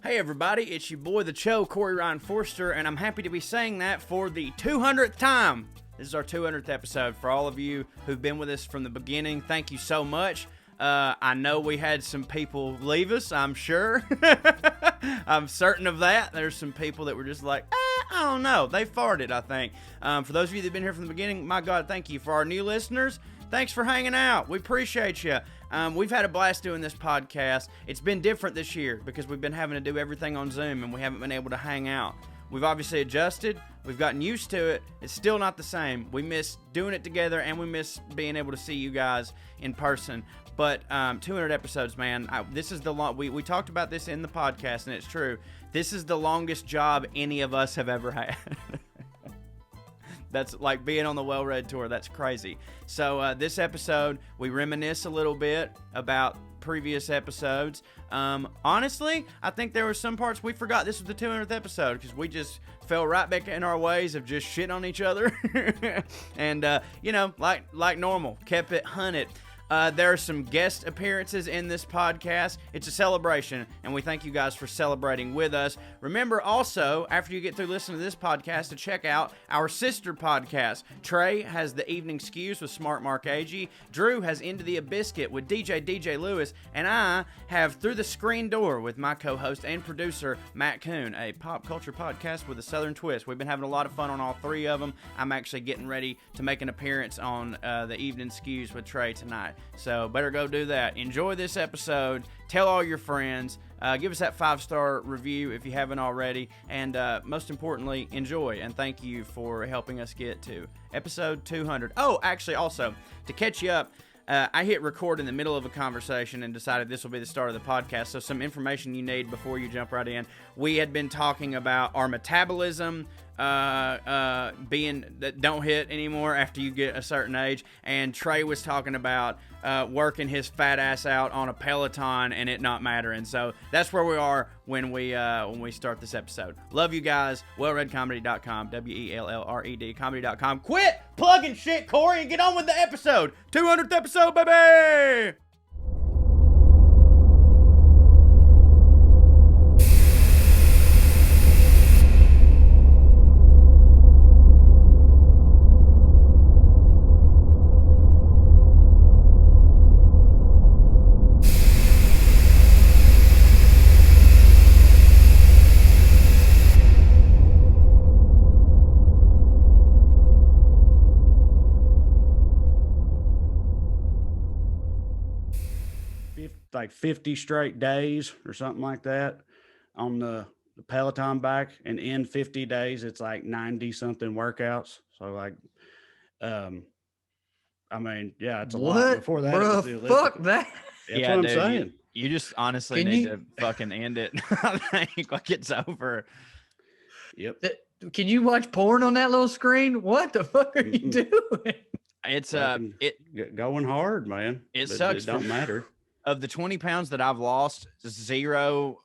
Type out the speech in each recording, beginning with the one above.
Hey everybody, it's your boy the Cho, Corey Ryan Forster, and I'm happy to be saying that for the 200th time. This is our 200th episode. For all of you who've been with us from the beginning, thank you so much. I know we had some people leave us, I'm sure. I'm certain of that. There's some people that were just like, I don't know. They farted, I think. For those of you that have been here from the beginning, my God, thank you. For our new listeners, thanks for hanging out. We appreciate you. We've had a blast doing this podcast. It's been different this year because we've been having to do everything on Zoom and we haven't been able to hang out. We've obviously adjusted. We've gotten used to it. It's still not the same. We miss doing it together and we miss being able to see you guys in person. But 200 episodes, man. This is the long. We talked about this in the podcast, and it's true. This is the longest job any of us have ever had. That's like being on the WellRED tour. That's crazy. So this episode, we reminisce a little bit about previous episodes. Honestly, I think there were some parts we forgot this was the 200th episode because we just fell right back in our ways of just shitting on each other. And, like normal, kept it hunted. There are some guest appearances in this podcast. It's a celebration, and we thank you guys for celebrating with us. Remember also, after you get through listening to this podcast, to check out our sister podcast. Trey has The Evening Skews with Smart Mark Agee. Drew has Into the Biscuit with DJ Lewis. And I have Through the Screen Door with my co-host and producer, Matt Coon, a pop culture podcast with a southern twist. We've been having a lot of fun on all three of them. I'm actually getting ready to make an appearance on The Evening Skews with Trey tonight. So better go do that. Enjoy this episode. Tell all your friends. Give us that 5-star review if you haven't already. And most importantly, enjoy. And thank you for helping us get to episode 200. Oh, actually, also, to catch you up, I hit record in the middle of a conversation and decided this will be the start of the podcast. So some information you need before you jump right in. We had been talking about our metabolism being that don't hit anymore after you get a certain age, and Trey was talking about working his fat ass out on a Peloton and it not mattering. So that's where we are when we start this episode. Love you guys. WellREDcomedy.com, WellRED comedy.com. Quit plugging shit, Corey, and get on with the episode. 200th episode, baby. Like 50 straight days or something like that on the Peloton bike, and in 50 days it's like 90 something workouts. So like I mean, yeah, it's a lot. Before that, bro, it was the Olympic. fuck that. That's what I'm saying. You just honestly need to fucking end it. I think like it's over. Yep. Can you watch porn on that little screen? What the fuck are you doing? It's going hard, man. It sucks. It don't matter. Of the 20 pounds that I've lost, 0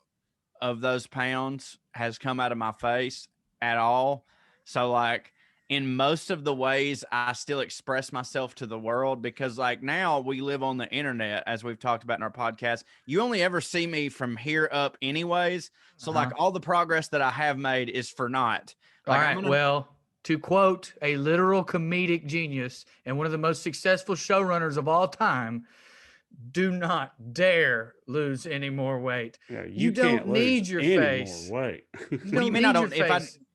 of those pounds has come out of my face at all. So like in most of the ways I still express myself to the world, because like now we live on the internet, as we've talked about in our podcast. You only ever see me from here up anyways. So like all the progress that I have made is for naught. Like, all right. Well, to quote a literal comedic genius and one of the most successful showrunners of all time, do not dare lose any more weight. Yeah, you don't need your face. More weight. What do you mean I don't?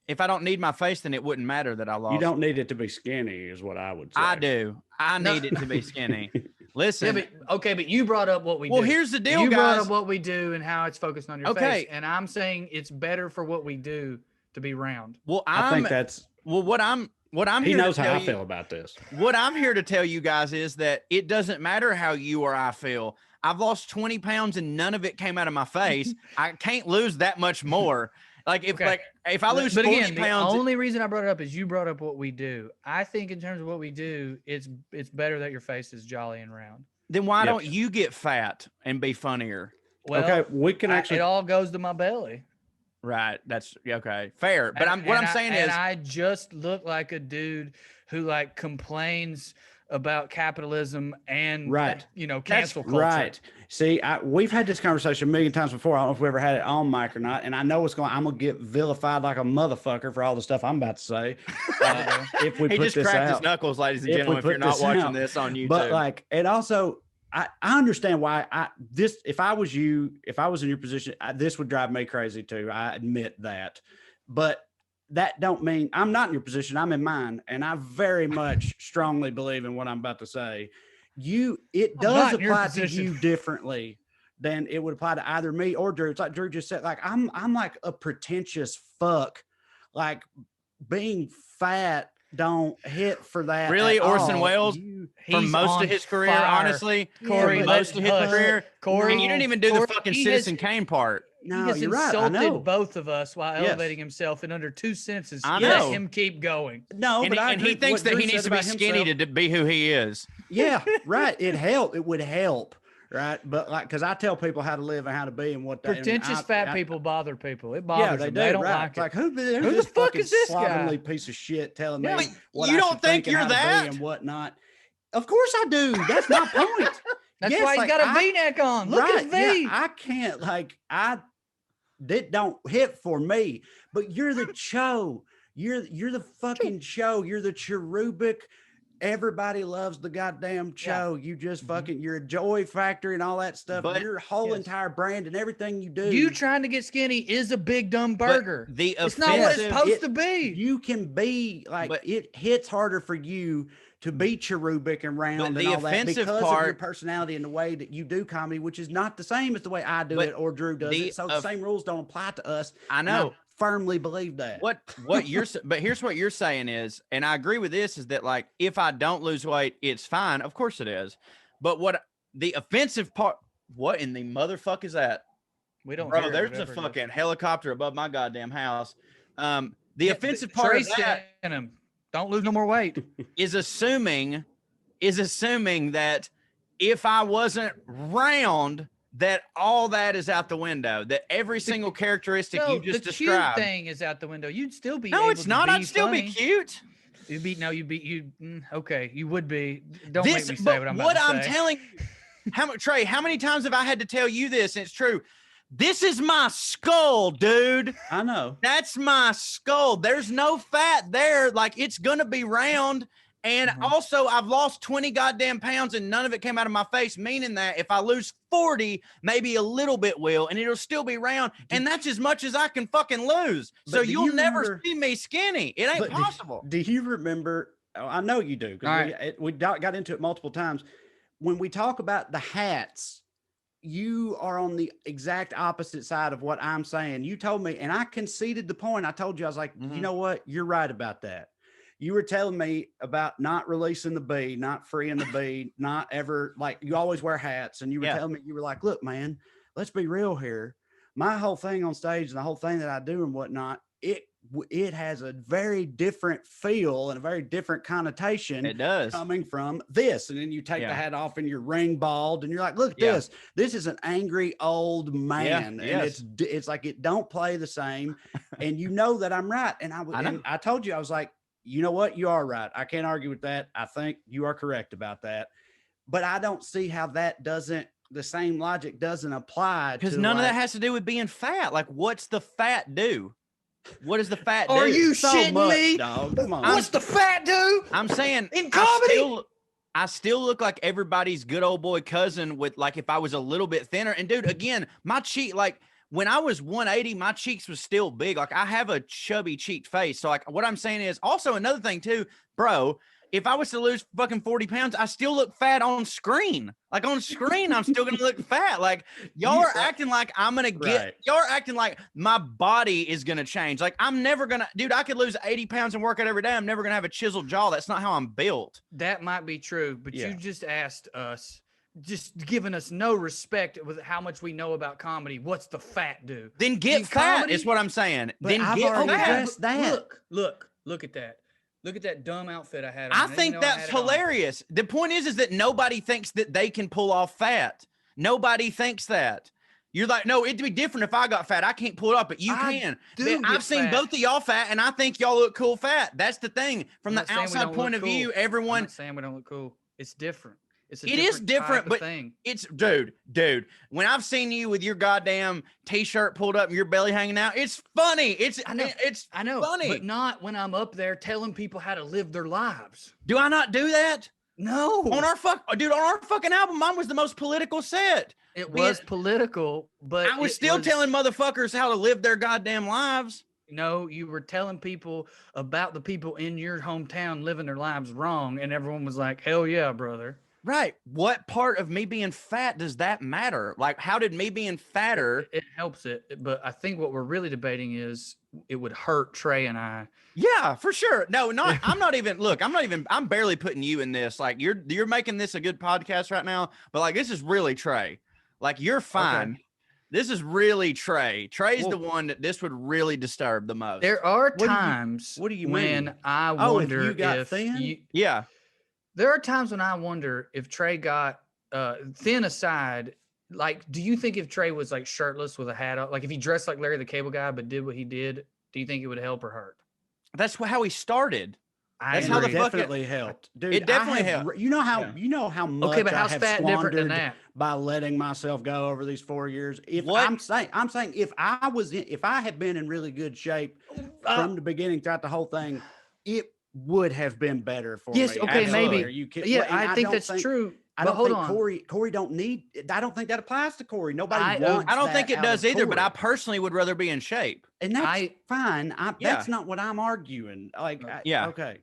If I don't need my face, then it wouldn't matter that I lost. You don't need it to be skinny, is what I would say. I do. I need it to be skinny. Listen. Yeah, but you brought up what we do. Well, here's the deal, you guys. You brought up what we do and how it's focused on your face. And I'm saying it's better for what we do to be round. Well, I think that's what I'm he knows how I feel about this. What I'm here to tell you guys is that it doesn't matter how you or I feel. I've lost 20 pounds and none of it came out of my face. I can't lose that much more. Like if I lose 40 pounds. The only reason I brought it up is you brought up what we do. I think in terms of what we do, it's better that your face is jolly and round. Then why don't you get fat and be funnier? Well, okay, we can actually. It all goes to my belly. Right. That's okay. Fair. But what I'm saying is, I just look like a dude who like complains about capitalism and Right. cancel culture. Right. See, we've had this conversation a million times before. I don't know if we ever had it on mic or not. And I know I'm going to get vilified like a motherfucker for all the stuff I'm about to say. If we He put just this cracked out. his knuckles, ladies and If we gentlemen, if put you're not this watching out. this on YouTube. But like, it also, I understand why if I was in your position, this would drive me crazy too. I admit that. But that don't mean I'm not in your position. I'm in mine. And I very much strongly believe in what I'm about to say. It does apply to you differently than it would apply to either me or Drew. It's like Drew just said, like, I'm like a pretentious fuck. Like, being fat don't hit for that. Really, Orson all. Welles, for most of his career, honestly, Corey, for most of his career, Corey, and you didn't even do the fucking Citizen Kane part. No, he has you're right. insulted both of us while elevating himself in under 2 sentences. I Let know. him keep going. No, And he thinks that he needs to be skinny to be who he is. Yeah, right. It would help, right? But like, because I tell people how to live and how to be and what they Pretentious fat people bother people. It bothers them. They don't like it. Like, who the fuck fucking is this guy? slovenly piece of shit telling me what you I don't should think and you're how to be that? and whatnot? Of course I do. That's my point. That's Yes, why he's like, got a V-neck on. Look at his V. Yeah, I can't that don't hit for me. But you're the show. You're the fucking show. You're the cherubic. Everybody loves the goddamn show. You just fucking, you're a joy factory and all that stuff. But, your whole entire brand and everything you do. You trying to get skinny is a big dumb burger. It's not what it's supposed to be. You can be like, it hits harder for you to be cherubic and round and all that because of your personality and the way that you do comedy, which is not the same as the way I do it or Drew does it. So the same rules don't apply to us. I know. Firmly believe that. But here's what you're saying is, and I agree with this, is that like, if I don't lose weight, it's fine. Of course it is. But what the offensive part, what in the motherfuck is that? We don't Bro, there's a fucking helicopter above my goddamn house. The offensive part of that, him. Don't lose no more weight. is assuming that if I wasn't round, that all that is out the window, that every single characteristic you just described. The cute thing is out the window. You'd still be No, it's not. I'd still be cute. Okay, you would be. Don't make me say what I'm about to say. What I'm telling Trey, how many times have I had to tell you this? And it's true. This is my skull, dude. I know. That's my skull. There's no fat there. Like, it's going to be round. And also, I've lost 20 goddamn pounds and none of it came out of my face, meaning that if I lose 40, maybe a little bit will, and it'll still be round. And that's as much as I can fucking lose. So you'll never see me skinny. It ain't possible. Do you remember? I know you do, because we got into it multiple times. When we talk about the hats, you are on the exact opposite side of what I'm saying. You told me, and I conceded the point. I told you, I was like, you know what? You're right about that. You were telling me about not releasing the bee, not freeing the bee, not ever, like, you always wear hats. And you were telling me, you were like, look, man, let's be real here. My whole thing on stage and the whole thing that I do and whatnot, it has a very different feel and a very different connotation. It does, coming from this. And then you take the hat off and you're ring bald and you're like, look at this. This is an angry old man. And it's like, it don't play the same. And you know that I'm right. And I told you, I was like, you know what? You are right. I can't argue with that. I think you are correct about that. But I don't see how the same logic doesn't apply. Because none of that has to do with being fat. Like, what's the fat do? What does the fat do? Are you shitting me? Dog. Come on. What's the fat do? I'm saying in comedy. I still look like everybody's good old boy cousin with, like, if I was a little bit thinner. And dude, again, my cheek, like, when I was 180, my cheeks was still big. Like, I have a chubby cheeked face. So, like, what I'm saying is also another thing too, bro, if I was to lose fucking 40 pounds, I still look fat on screen. Like, on screen, I'm still going to look fat. Like, y'all are acting like I'm going to y'all are acting like my body is going to change. Like, I'm never going to, dude, I could lose 80 pounds and work out every day. I'm never going to have a chiseled jaw. That's not how I'm built. That might be true, but you just asked us, just giving us no respect with how much we know about comedy. What's the fat do? Then get fat is what I'm saying. Then get fat. Look at that. Look at that dumb outfit I had on. I think that's hilarious. The point is that nobody thinks that they can pull off fat. Nobody thinks that. You're like, no, it'd be different if I got fat. I can't pull it off, but you can. Man, I've seen both of y'all fat, and I think y'all look cool fat. That's the thing. From the outside point of view, everyone. I'm not saying we don't look cool. It's different. It is different, but it's dude. When I've seen you with your goddamn t-shirt pulled up and your belly hanging out, it's funny. I know, funny, but not when I'm up there telling people how to live their lives. Do I not do that? No. On our fucking album, mine was the most political set. It was political, but I was still telling motherfuckers how to live their goddamn lives. No, you were telling people about the people in your hometown living their lives wrong, and everyone was like, "Hell yeah, brother." Right. What part of me being fat does that matter? Like, how did me being fatter? It helps it, but I think what we're really debating is it would hurt Trey and I. Yeah, for sure. No, I'm barely putting you in this. Like, you're making this a good podcast right now, but like, this is really Trey. Like, you're fine. Okay. This is really Trey. Trey's the one that this would really disturb the most. There are times when I wonder if you got thin? Yeah. There are times when I wonder if Trey got thin aside. Like, do you think if Trey was like shirtless with a hat on, like if he dressed like Larry the Cable Guy but did what he did, do you think it would help or hurt? That's how he started. That's how the definitely helped, dude. It definitely helped. You know how much. Okay, but how's fat different than that? By letting myself go over these 4 years. I'm saying if I had been in really good shape from the beginning throughout the whole thing, it would have been better for me. Yes, okay, maybe. I think that's true. I don't think Corey don't need. I don't think that applies to Corey. Nobody wants. I don't think it does either. But I personally would rather be in shape, and that's fine. That's not what I'm arguing. Like, okay.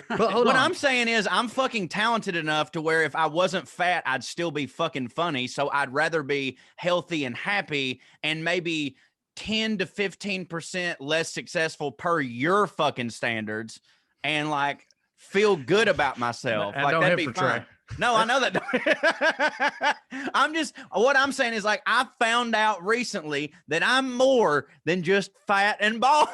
But what I'm saying is, I'm fucking talented enough to where if I wasn't fat, I'd still be fucking funny. So I'd rather be healthy and happy, and maybe 10 to 15% less successful per your fucking standards, and like feel good about myself. And like don't that'd hit be for fine. Trey. No, I know that. What I'm saying is like, I found out recently that I'm more than just fat and bald.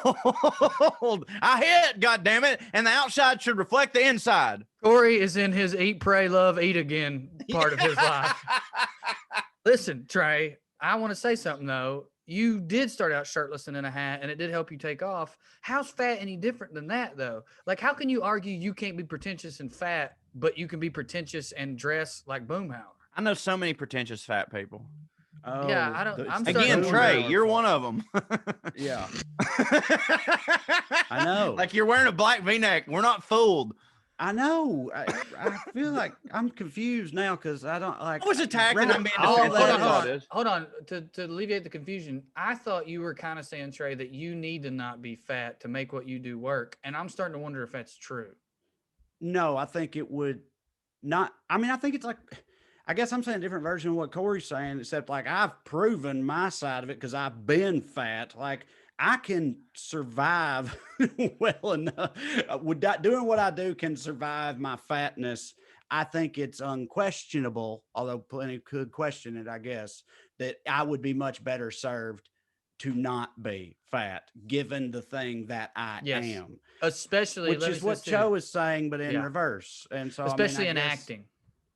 I hit, goddammit, and the outside should reflect the inside. Corey is in his eat, pray, love, eat again part of his life. Listen, Trey, I want to say something though. You did start out shirtless and in a hat, and it did help you take off. How's fat any different than that, though? Like, how can you argue you can't be pretentious and fat, but you can be pretentious and dress like Boomhauer? I know so many pretentious fat people. Oh, yeah, I don't. Again, Trey, you're one of them. Yeah, I know. Like you're wearing a black V-neck. We're not fooled. I know. I feel like I'm confused now because I don't like. I was attacking. I'm being hold on. To alleviate the confusion, I thought you were kind of saying, Trey, that you need to not be fat to make what you do work, and I'm starting to wonder if that's true. No, I think it would not. I mean, I think it's like. I guess I'm saying a different version of what Corey's saying, except like I've proven my side of it because I've been fat. Like I can survive well enough. Doing what I do can survive my fatness. I think it's unquestionable, although plenty could question it, I guess, that I would be much better served to not be fat, given the thing that I am. Especially, which is what Cho is saying, but in reverse. And so, especially in acting.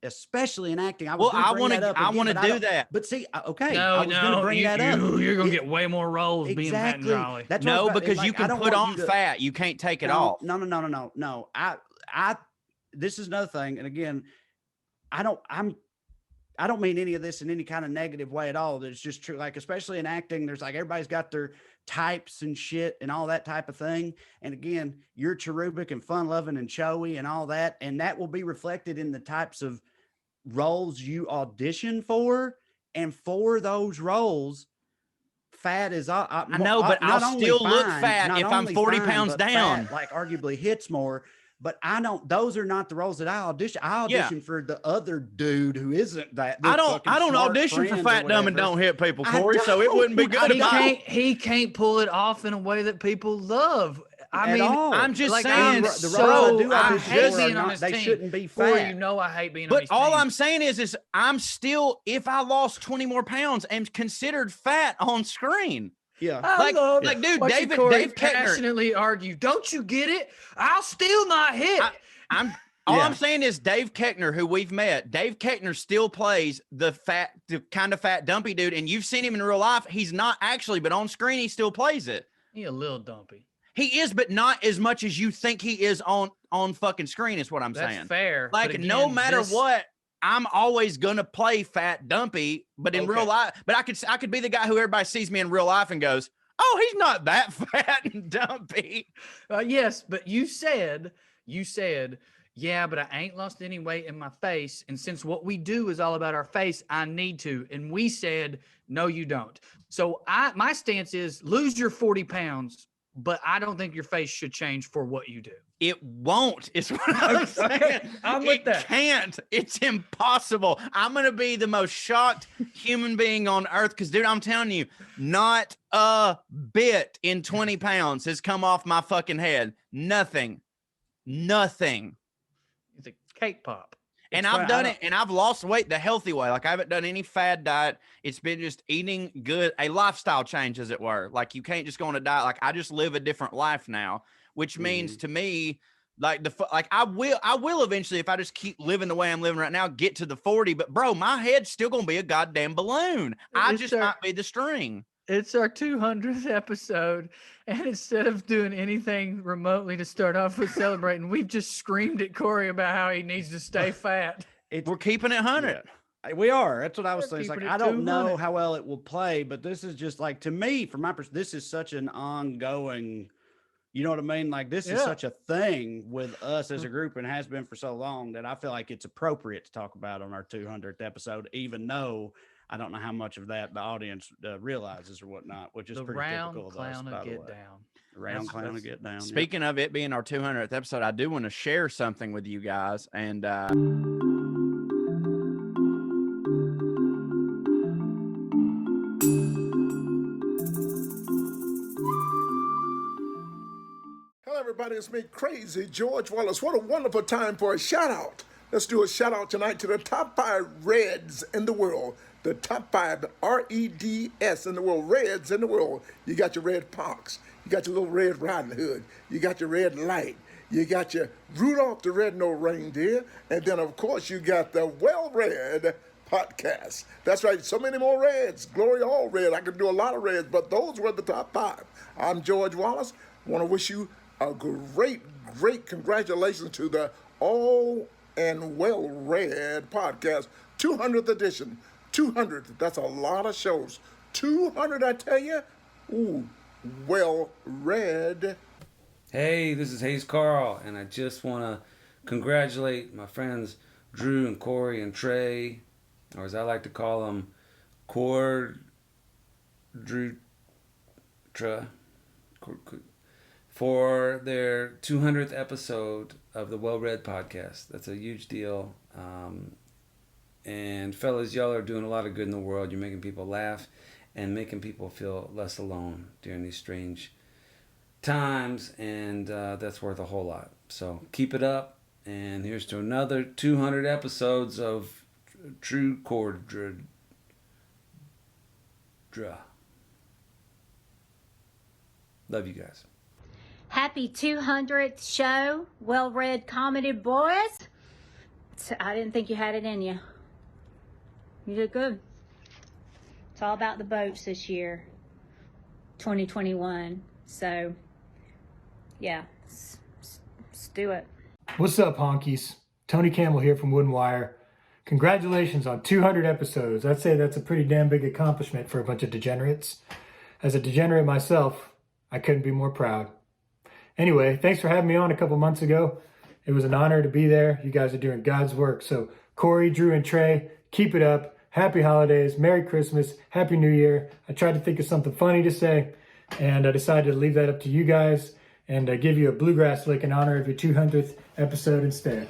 Especially in acting. I want to do that. But see, okay. No, I was going to bring that up. You're going to get way more roles being fat and jolly. That's because like, you can put on fat. You can't take it off. No. This is another thing. And again, I don't mean any of this in any kind of negative way at all. It's just true. Like, especially in acting, there's like, everybody's got their types and shit and all that type of thing. And again, you're cherubic and fun loving and showy and all that. And that will be reflected in the types of roles you audition for. And for those roles, fat is I know, but I'll still look fat if I'm 40 pounds down. Fat, like arguably hits more. But those are not the roles that I audition. I audition for the other dude who isn't that. I don't audition for fat, dumb, and don't hit people, Corey. So it wouldn't be good. He can't pull it off in a way that people love. I'm just saying. I hate being on this team. They shouldn't be fat. I hate being on this team. But all I'm saying is I'm still, if I lost 20 more pounds, am considered fat on screen. Yeah, dude, Dave passionately argue. Don't you get it? I'll still not hit. All I'm saying is Dave Keckner, who we've met, Dave Keckner still plays the kind of fat dumpy dude, and you've seen him in real life. He's not actually, but on screen he still plays it. He a little dumpy. He is, but not as much as you think he is on fucking screen. Is what I'm saying. That's fair. Like again, no matter what, I'm always gonna play fat dumpy, but in real life, but I could be the guy who everybody sees me in real life and goes, "Oh, he's not that fat and dumpy." Yes, but you said. Yeah, but I ain't lost any weight in my face. And since what we do is all about our face, I need to. And we said, no, you don't. So my stance is lose your 40 pounds, but I don't think your face should change for what you do. It won't. Is what I'm saying. I'm with that. It can't. It's impossible. I'm going to be the most shocked human being on earth because, dude, I'm telling you, not a bit in 20 pounds has come off my fucking head. Nothing. It's a cake pop. And I've done it, and I've lost weight the healthy way. Like, I haven't done any fad diet. It's been just eating good, a lifestyle change, as it were. Like, you can't just go on a diet. Like, I just live a different life now, which means to me, like, I will eventually, if I just keep living the way I'm living right now, get to the 40. But, bro, my head's still going to be a goddamn balloon. I just might be the string. It's our 200th episode, and instead of doing anything remotely to start off with celebrating, we've just screamed at Corey about how he needs to stay fat. We're keeping it 100. Yeah. We are. That's what I was saying. It's like, I don't 200. know how well it will play, but this is just like, to me, from my perspective, this is such an ongoing, you know what I mean? Like, this is such a thing with us as a group and has been for so long that I feel like it's appropriate to talk about on our 200th episode, even though I don't know how much of that the audience realizes or whatnot, which is pretty typical of us, by the way. The round clown to get down. Speaking of it being our 200th episode, I do want to share something with you guys. And hello, everybody. It's me, Crazy George Wallace. What a wonderful time for a shout out. Let's do a shout out tonight to the top 5 Reds in the world. The top 5 REDS in the world, Reds in the world. You got your Red Fox. You got your little Red Riding Hood. You got your Red Light. You got your Rudolph the Red-Nosed Reindeer. And then, of course, you got the WellRED podcast. That's right. So many more Reds. Glory all Red. I could do a lot of Reds, but those were the top 5. I'm George Wallace. Want to wish you a great congratulations to the All and WellRED podcast, 200th edition. 200, that's a lot of shows. 200, I tell you. Ooh, WellRED. Hey, this is Carll, and I just want to congratulate my friends Drew and Corey and Trey, or as I like to call them, for their 200th episode of the WellRED podcast. That's a huge deal. And fellas, y'all are doing a lot of good in the world. You're making people laugh and making people feel less alone during these strange times, and that's worth a whole lot. So keep it up, and here's to another 200 episodes of True Chord Love you guys. Happy 200th show, WellRED Comedy Boys. I didn't think you had it in you. You did good. It's all about the boats this year, 2021. So, yeah, let's do it. What's up, honkies? Tony Kamel here from Wood & Wire. Congratulations on 200 episodes. I'd say that's a pretty damn big accomplishment for a bunch of degenerates. As a degenerate myself, I couldn't be more proud. Anyway, thanks for having me on a couple months ago. It was an honor to be there. You guys are doing God's work. So Corey, Drew, and Trey, keep it up. Happy holidays, Merry Christmas, Happy New Year. I tried to think of something funny to say, and I decided to leave that up to you guys and give you a bluegrass lick in honor of your 200th episode instead.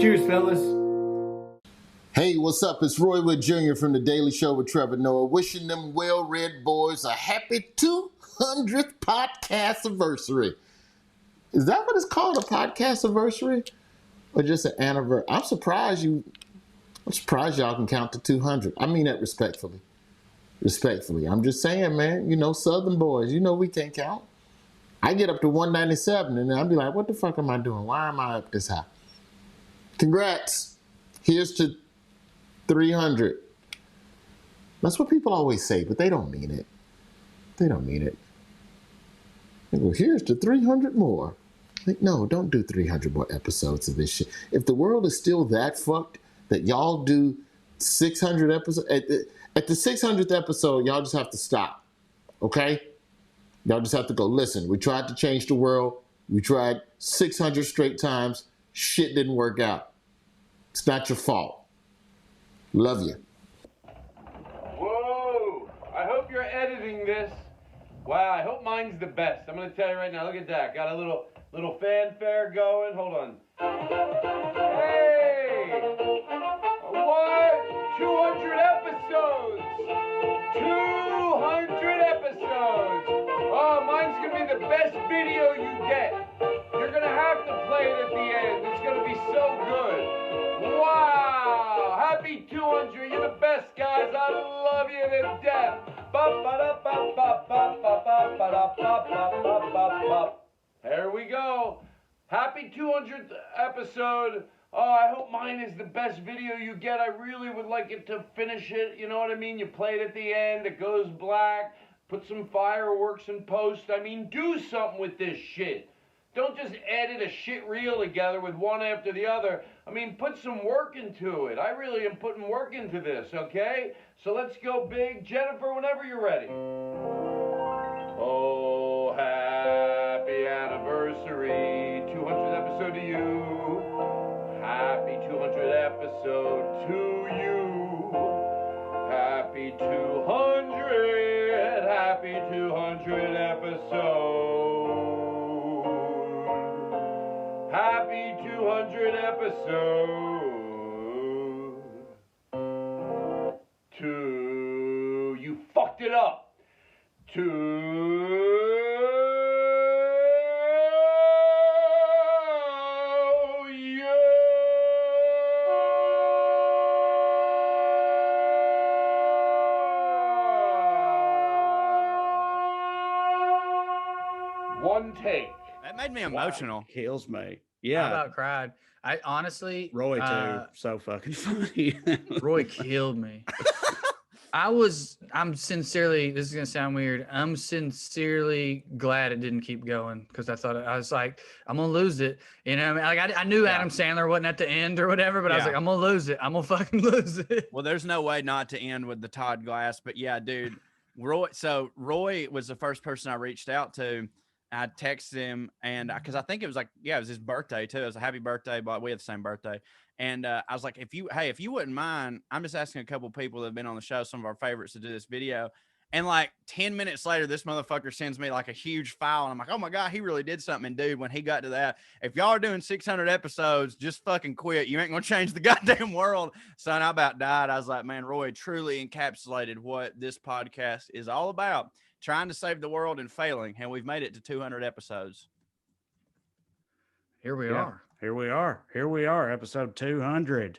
Cheers, fellas. Hey, what's up? It's Roy Wood Jr. from The Daily Show with Trevor Noah, wishing them WellRED boys a happy 200th podcast anniversary. Is that what it's called, a podcast anniversary? Or just an anniversary? I'm surprised y'all can count to 200. I mean that respectfully. Respectfully. I'm just saying, man, you know, Southern boys, you know we can't count. I get up to 197 and then I'll be like, what the fuck am I doing? Why am I up this high? Congrats. Here's to 300. That's what people always say, but they don't mean it. They don't mean it. They go, here's to 300 more. Like, no, don't do 300 more episodes of this shit. If the world is still that fucked that y'all do 600 episodes, at the 600th episode, y'all just have to stop. Okay? Y'all just have to go, listen, we tried to change the world. We tried 600 straight times. Shit didn't work out. It's not your fault. Love you. Whoa! I hope you're editing this. Wow, I hope mine's the best. I'm gonna tell you right now. Look at that. Got a little fanfare going. Hold on. Hey! What? 200 episodes! 200 episodes! Oh, mine's gonna be the best video you get. You're gonna have to play it at the end. It's gonna be so good. Wow! Happy 200. You're the best, guys. I love you to death. There we go. Happy 200th episode. Oh, I hope mine is the best video you get. I really would like it to finish it. You know what I mean? You play it at the end. It goes black. Put some fireworks in post. I mean, do something with this shit. Don't just edit a shit reel together with one after the other. I mean, put some work into it. I really am putting work into this, okay? So let's go big. Jennifer, whenever you're ready. Oh, happy anniversary. 200th episode to you. Happy 200th episode to you. Happy 200. Happy 200th episode. Happy 200 episode to you fucked it up to you. One take. That made me emotional. Kills me. I Yeah. about cried. I honestly, Roy too. So fucking funny. Roy killed me. I'm sincerely, this is going to sound weird. I'm sincerely glad it didn't keep going because I was like, I'm going to lose it. You know what I mean? Like I knew Adam Sandler wasn't at the end or whatever, but I was like, I'm going to lose it. I'm going to fucking lose it. Well, there's no way not to end with the Todd Glass, but yeah, dude, Roy was the first person I reached out to. I texted him and because I think it was like, it was his birthday too. It was a happy birthday, but we had the same birthday. And I was like, if you wouldn't mind, I'm just asking a couple of people that have been on the show, some of our favorites, to do this video. And like 10 minutes later, this motherfucker sends me like a huge file. And I'm like, oh my God, he really did something. And dude, when he got to that, if y'all are doing 600 episodes, just fucking quit. You ain't going to change the goddamn world. Son, I about died. I was like, man, Roy truly encapsulated what this podcast is all about. Trying to save the world and failing. And we've made it to 200 episodes. Here we are. Here we are. Here we are. Episode 200.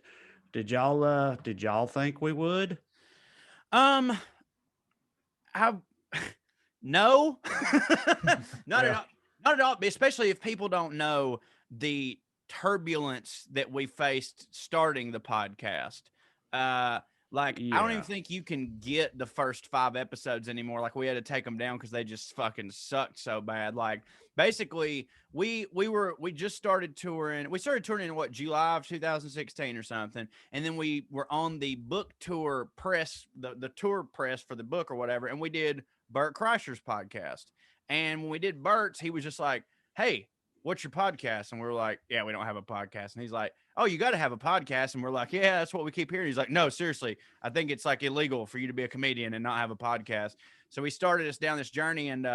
Did y'all think we would? No, not at all. Not at all. Especially if people don't know the turbulence that we faced starting the podcast. I don't even think you can get the first 5 episodes anymore. Like we had to take them down because they just fucking sucked so bad. Like basically we just started touring. We started touring in July of 2016 or something. And then we were on the book tour press, the tour press for the book or whatever. And we did Bert Kreischer's podcast. And when we did Bert's, he was just like, hey, what's your podcast? And we were like, yeah, we don't have a podcast. And he's like, oh, you got to have a podcast. And we're like, yeah, that's what we keep hearing. He's like, no, seriously, I think it's like illegal for you to be a comedian and not have a podcast. So we started us down this journey, and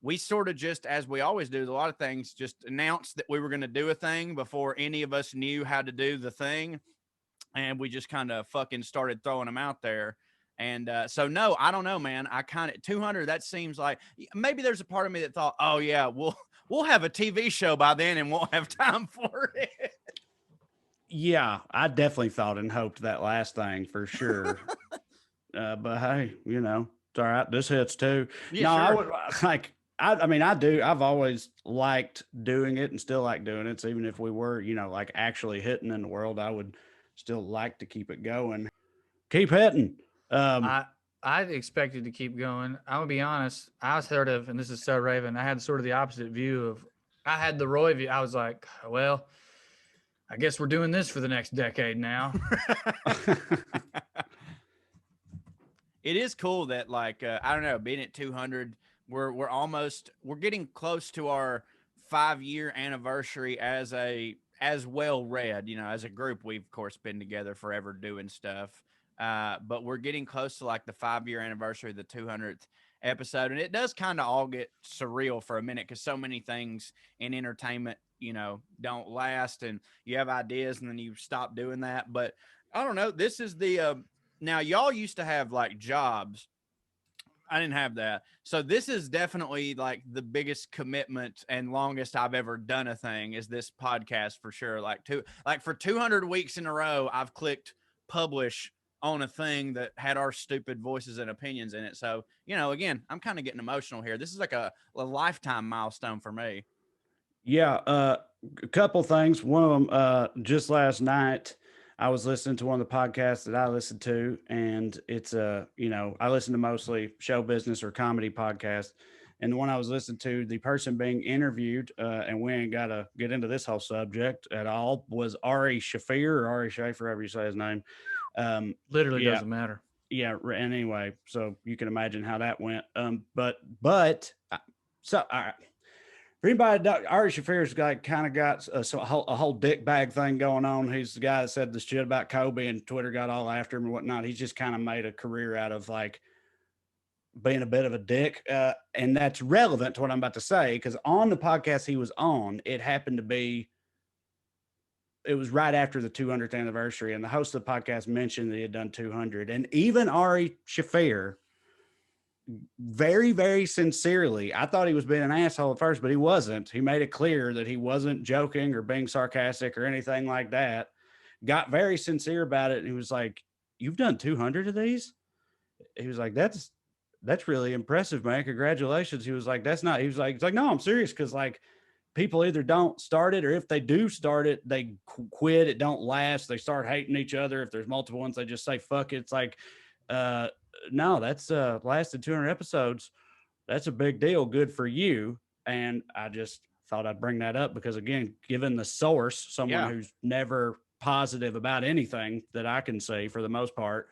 we sort of just, as we always do, a lot of things, just announced that we were going to do a thing before any of us knew how to do the thing. And we just kind of fucking started throwing them out there. And so, no, I don't know, man. I kind of 200, that seems like maybe there's a part of me that thought, oh yeah, we'll have a TV show by then and won't have time for it. Yeah, I definitely thought and hoped that last thing for sure. But hey, you know, it's all right. This hits too. Yeah, No, I sure. would like. I mean, I do. I've always liked doing it and still like doing it. So even if we were, you know, like actually hitting in the world, I would still like to keep it going. Keep hitting. I expected to keep going. I'm gonna be honest. I was sort of, and this is so Raven. I had sort of the opposite view of. I had the Roy view. I was like, well, I guess we're doing this for the next decade now. It is cool that like I don't know, being at 200, we're getting close to our 5-year anniversary as WellRED. You know, as a group, we've of course been together forever doing stuff. But we're getting close to like the 5-year anniversary of the 200th episode, and it does kind of all get surreal for a minute because so many things in entertainment, you know, don't last, and you have ideas and then you stop doing that. But I don't know. This is the now y'all used to have like jobs. I didn't have that. So this is definitely like the biggest commitment and longest I've ever done a thing is this podcast for sure. Like for 200 weeks in a row, I've clicked publish on a thing that had our stupid voices and opinions in it. So, you know, again, I'm kind of getting emotional here. This is like a lifetime milestone for me. Yeah, a couple things. One of them, just last night, I was listening to one of the podcasts that I listened to, and it's you know, I listen to mostly show business or comedy podcasts, and the one I was listening to, the person being interviewed, and we ain't got to get into this whole subject at all, was Ari Shafir or Ari Schaefer, however you say his name. Literally yeah, doesn't matter. yeah. Anyway, so you can imagine how that went. So all right. For anybody, Ari Shafir's got a whole dick bag thing going on. He's the guy that said the shit about Kobe and Twitter got all after him and whatnot. He's just kind of made a career out of like being a bit of a dick. And that's relevant to what I'm about to say, because on the podcast he was on, it was right after the 200th anniversary, and the host of the podcast mentioned that he had done 200. And even Ari Shafir, very, very sincerely, I thought he was being an asshole at first, but he wasn't. He made it clear that he wasn't joking or being sarcastic or anything like that. Got very sincere about it. And he was like, "You've done 200 of these?" He was like, that's really impressive, man. Congratulations. He was like, he was like, no, I'm serious. Cause like people either don't start it, or if they do start it, they quit. It don't last. They start hating each other. If there's multiple ones, they just say, fuck it. It's like, no, that's lasted 200 episodes. That's a big deal. Good for you. And I just thought I'd bring that up because, again, given the source, someone who's never positive about anything that I can see for the most part,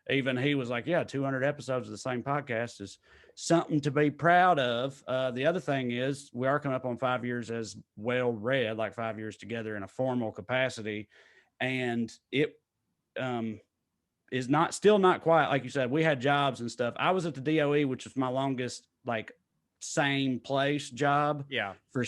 even he was like, yeah, 200 episodes of the same podcast is something to be proud of. The other thing is we are coming up on 5 years as WellRED, like 5 years together in a formal capacity. And it, is still not quite like you said. We had jobs and stuff. I was at the DOE, which is my longest like same place job. Yeah, for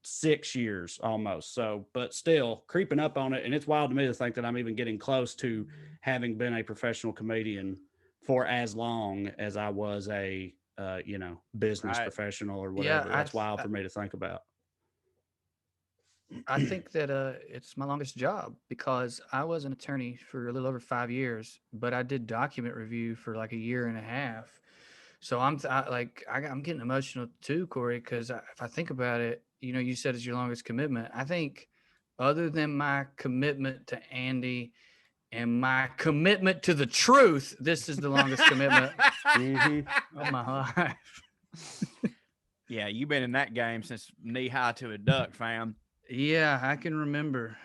6 years almost. So, but still creeping up on it, and it's wild to me to think that I'm even getting close to having been a professional comedian for as long as I was a business professional or whatever. Yeah, that's wild for me to think about. I think that it's my longest job because I was an attorney for a little over 5 years, but I did document review for like a year and a half. So I'm getting emotional too, Corey, because if I think about it, you know, you said it's your longest commitment. I think other than my commitment to Andy and my commitment to the truth, this is the longest commitment of my life. Yeah, you've been in that game since knee high to a duck, fam. Yeah, I can remember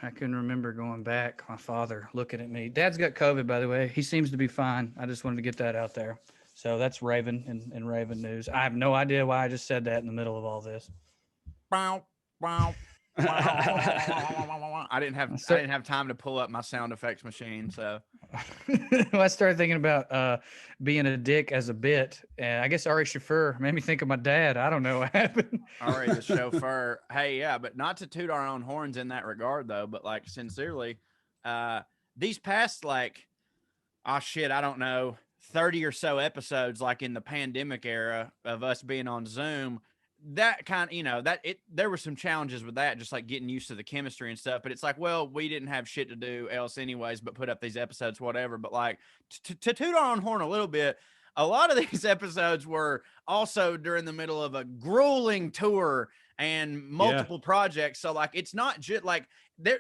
going back. My father looking at me. Dad's got COVID, by the way. He seems to be fine. I just wanted to get that out there. So that's Raven and Raven News. I have no idea why I just said that in the middle of all this. I didn't have time to pull up my sound effects machine, so I started thinking about being a dick as a bit, and I guess Ari Shafir made me think of my dad. I don't know what happened. Ari the chauffeur. Hey, yeah, but not to toot our own horns in that regard, though. But like sincerely, these past I don't know, 30 or so episodes, like in the pandemic era of us being on Zoom, that kind of, there were some challenges with that, just like getting used to the chemistry and stuff. But it's like, well, we didn't have shit to do else anyways, but put up these episodes, whatever. But like to toot our own horn a little bit, a lot of these episodes were also during the middle of a grueling tour and multiple projects. So like, it's not just like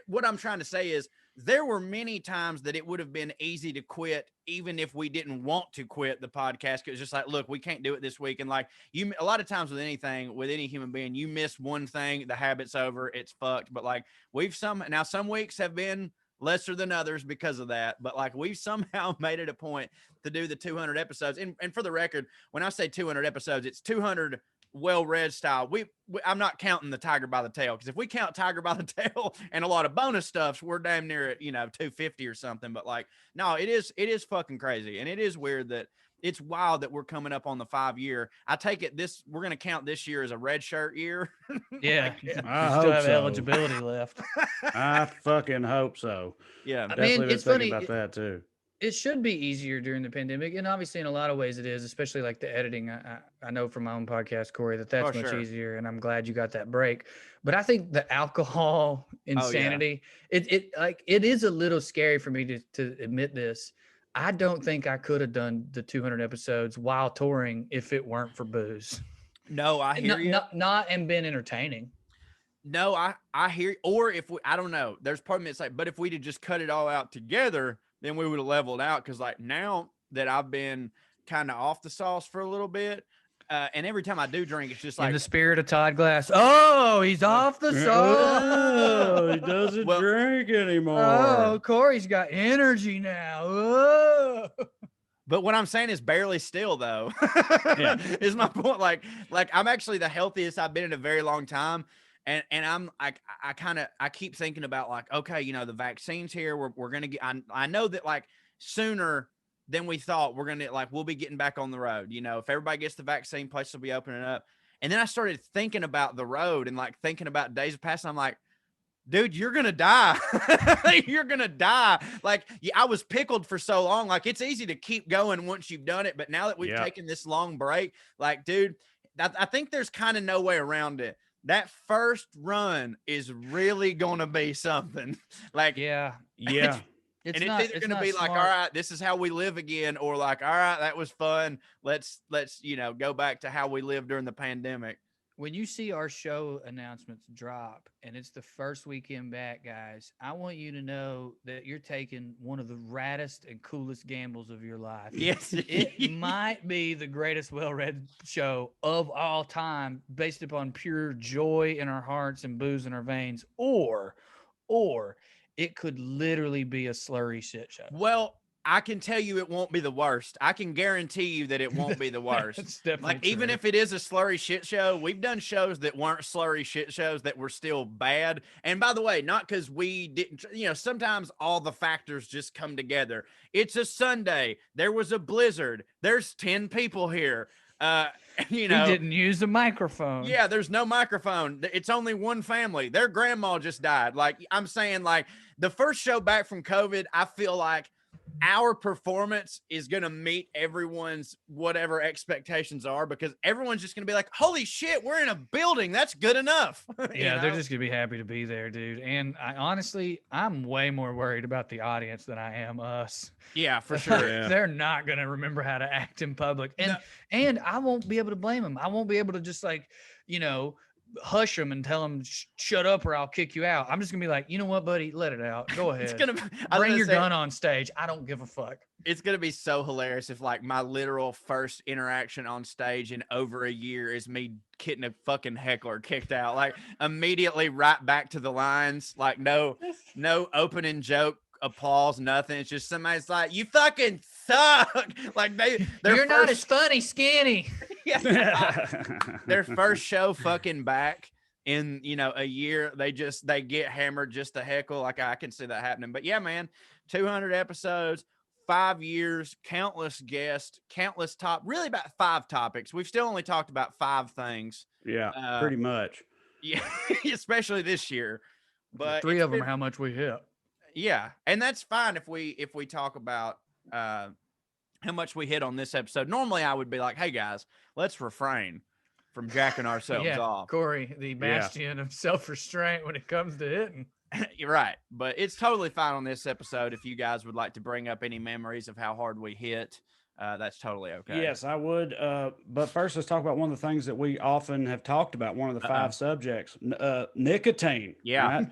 what I'm trying to say is there were many times that it would have been easy to quit, even if we didn't want to quit the podcast. Cause it's just like, look, we can't do it this week. And like a lot of times with anything, with any human being, you miss one thing, the habit's over, it's fucked. But like some weeks have been lesser than others because of that. But like we've somehow made it a point to do the 200 episodes. And for the record, when I say 200 episodes, it's 200 WellRED style. I'm not counting the Tiger by the Tail, because if we count Tiger by the Tail and a lot of bonus stuffs, we're damn near at 250 or something. But like, no, it is fucking crazy, and it is weird that it's wild that we're coming up on the 5-year. I take it we're gonna count this year as a red shirt year. Yeah, I still hope have so. eligibility left. I fucking hope so. Yeah, I Definitely mean, been it's thinking funny. about that too. It should be easier during the pandemic, and obviously in a lot of ways it is, especially like the editing. I know from my own podcast, Corey, that's much sure. easier, and I'm glad you got that break. But I think the alcohol insanity, it is a little scary for me to admit this. I don't think I could have done the 200 episodes while touring if it weren't for booze. No, I hear you. Not and been entertaining. No, I hear. Or if I don't know. There's part of me that's like, but if we'd have just cut it all out together, then we would have leveled out. Because like now that I've been kind of off the sauce for a little bit, and every time I do drink, it's just like in the spirit of Todd Glass. Oh, he's off the sauce. Oh, he doesn't drink anymore. Oh, Corey's got energy now. Oh. But what I'm saying is barely still, though. Is my point. Like I'm actually the healthiest I've been in a very long time. And I'm like, I keep thinking about like, okay, the vaccine's here. We're going to get, I know that like sooner than we thought we'll be getting back on the road. If everybody gets the vaccine, places will be opening up. And then I started thinking about the road and like thinking about days past. I'm like, dude, you're going to die. You're going to die. Like I was pickled for so long. Like it's easy to keep going once you've done it. But now that we've taken this long break, like, dude, I think there's kind of no way around it. That first run is really going to be something. Like, yeah. It's either going to be like, all right, this is how we live again, or like, all right, that was fun. Let's go back to how we lived during the pandemic. When you see our show announcements drop and it's the first weekend back, guys, I want you to know that you're taking one of the raddest and coolest gambles of your life. Yes. It might be the greatest WellRED show of all time based upon pure joy in our hearts and booze in our veins, or it could literally be a slurry shit show. Well, I can tell you it won't be the worst. I can guarantee you that it won't be the worst. It's definitely like, even if it is a slurry shit show, we've done shows that weren't slurry shit shows that were still bad. And by the way, not because we didn't, sometimes all the factors just come together. It's a Sunday. There was a blizzard. There's 10 people here. We didn't use a microphone. Yeah, there's no microphone. It's only one family. Their grandma just died. Like, I'm saying, like, the first show back from COVID, I feel like our performance is going to meet everyone's whatever expectations are, because everyone's just going to be like, holy shit, we're in a building. That's good enough. Yeah, they're just going to be happy to be there, dude. And I'm way more worried about the audience than I am us. Yeah, for sure. They're not going to remember how to act in public. And I won't be able to blame them. I won't be able to just hush them and tell them shut up or I'll kick you out. I'm just gonna be like, you know what, buddy, let it out. Go ahead. Bring your gun on stage. I don't give a fuck. It's gonna be so hilarious if like my literal first interaction on stage in over a year is me getting a fucking heckler kicked out, like immediately right back to the lines, like no opening joke, applause, nothing. It's just somebody's like, you fucking suck. Like you're not as funny, skinny. Their first show fucking back in a year, they get hammered just to heckle. Like I can see that happening. But yeah, man, 200 episodes, 5 years, countless guests, countless really about 5 topics. We've still only talked about 5 things. Yeah, pretty much. Yeah, especially this year. But 3 of them are how much we hit. Yeah, and that's fine if we talk about how much we hit on this episode. Normally I would be like, hey guys, let's refrain from jacking ourselves Yeah, off. Corey, the bastion of self-restraint when it comes to hitting. You're right. But it's totally fine on this episode. If you guys would like to bring up any memories of how hard we hit, that's totally okay. Yes, I would. But first, let's talk about one of the things that we often have talked about. One of the 5 subjects, nicotine. Yeah.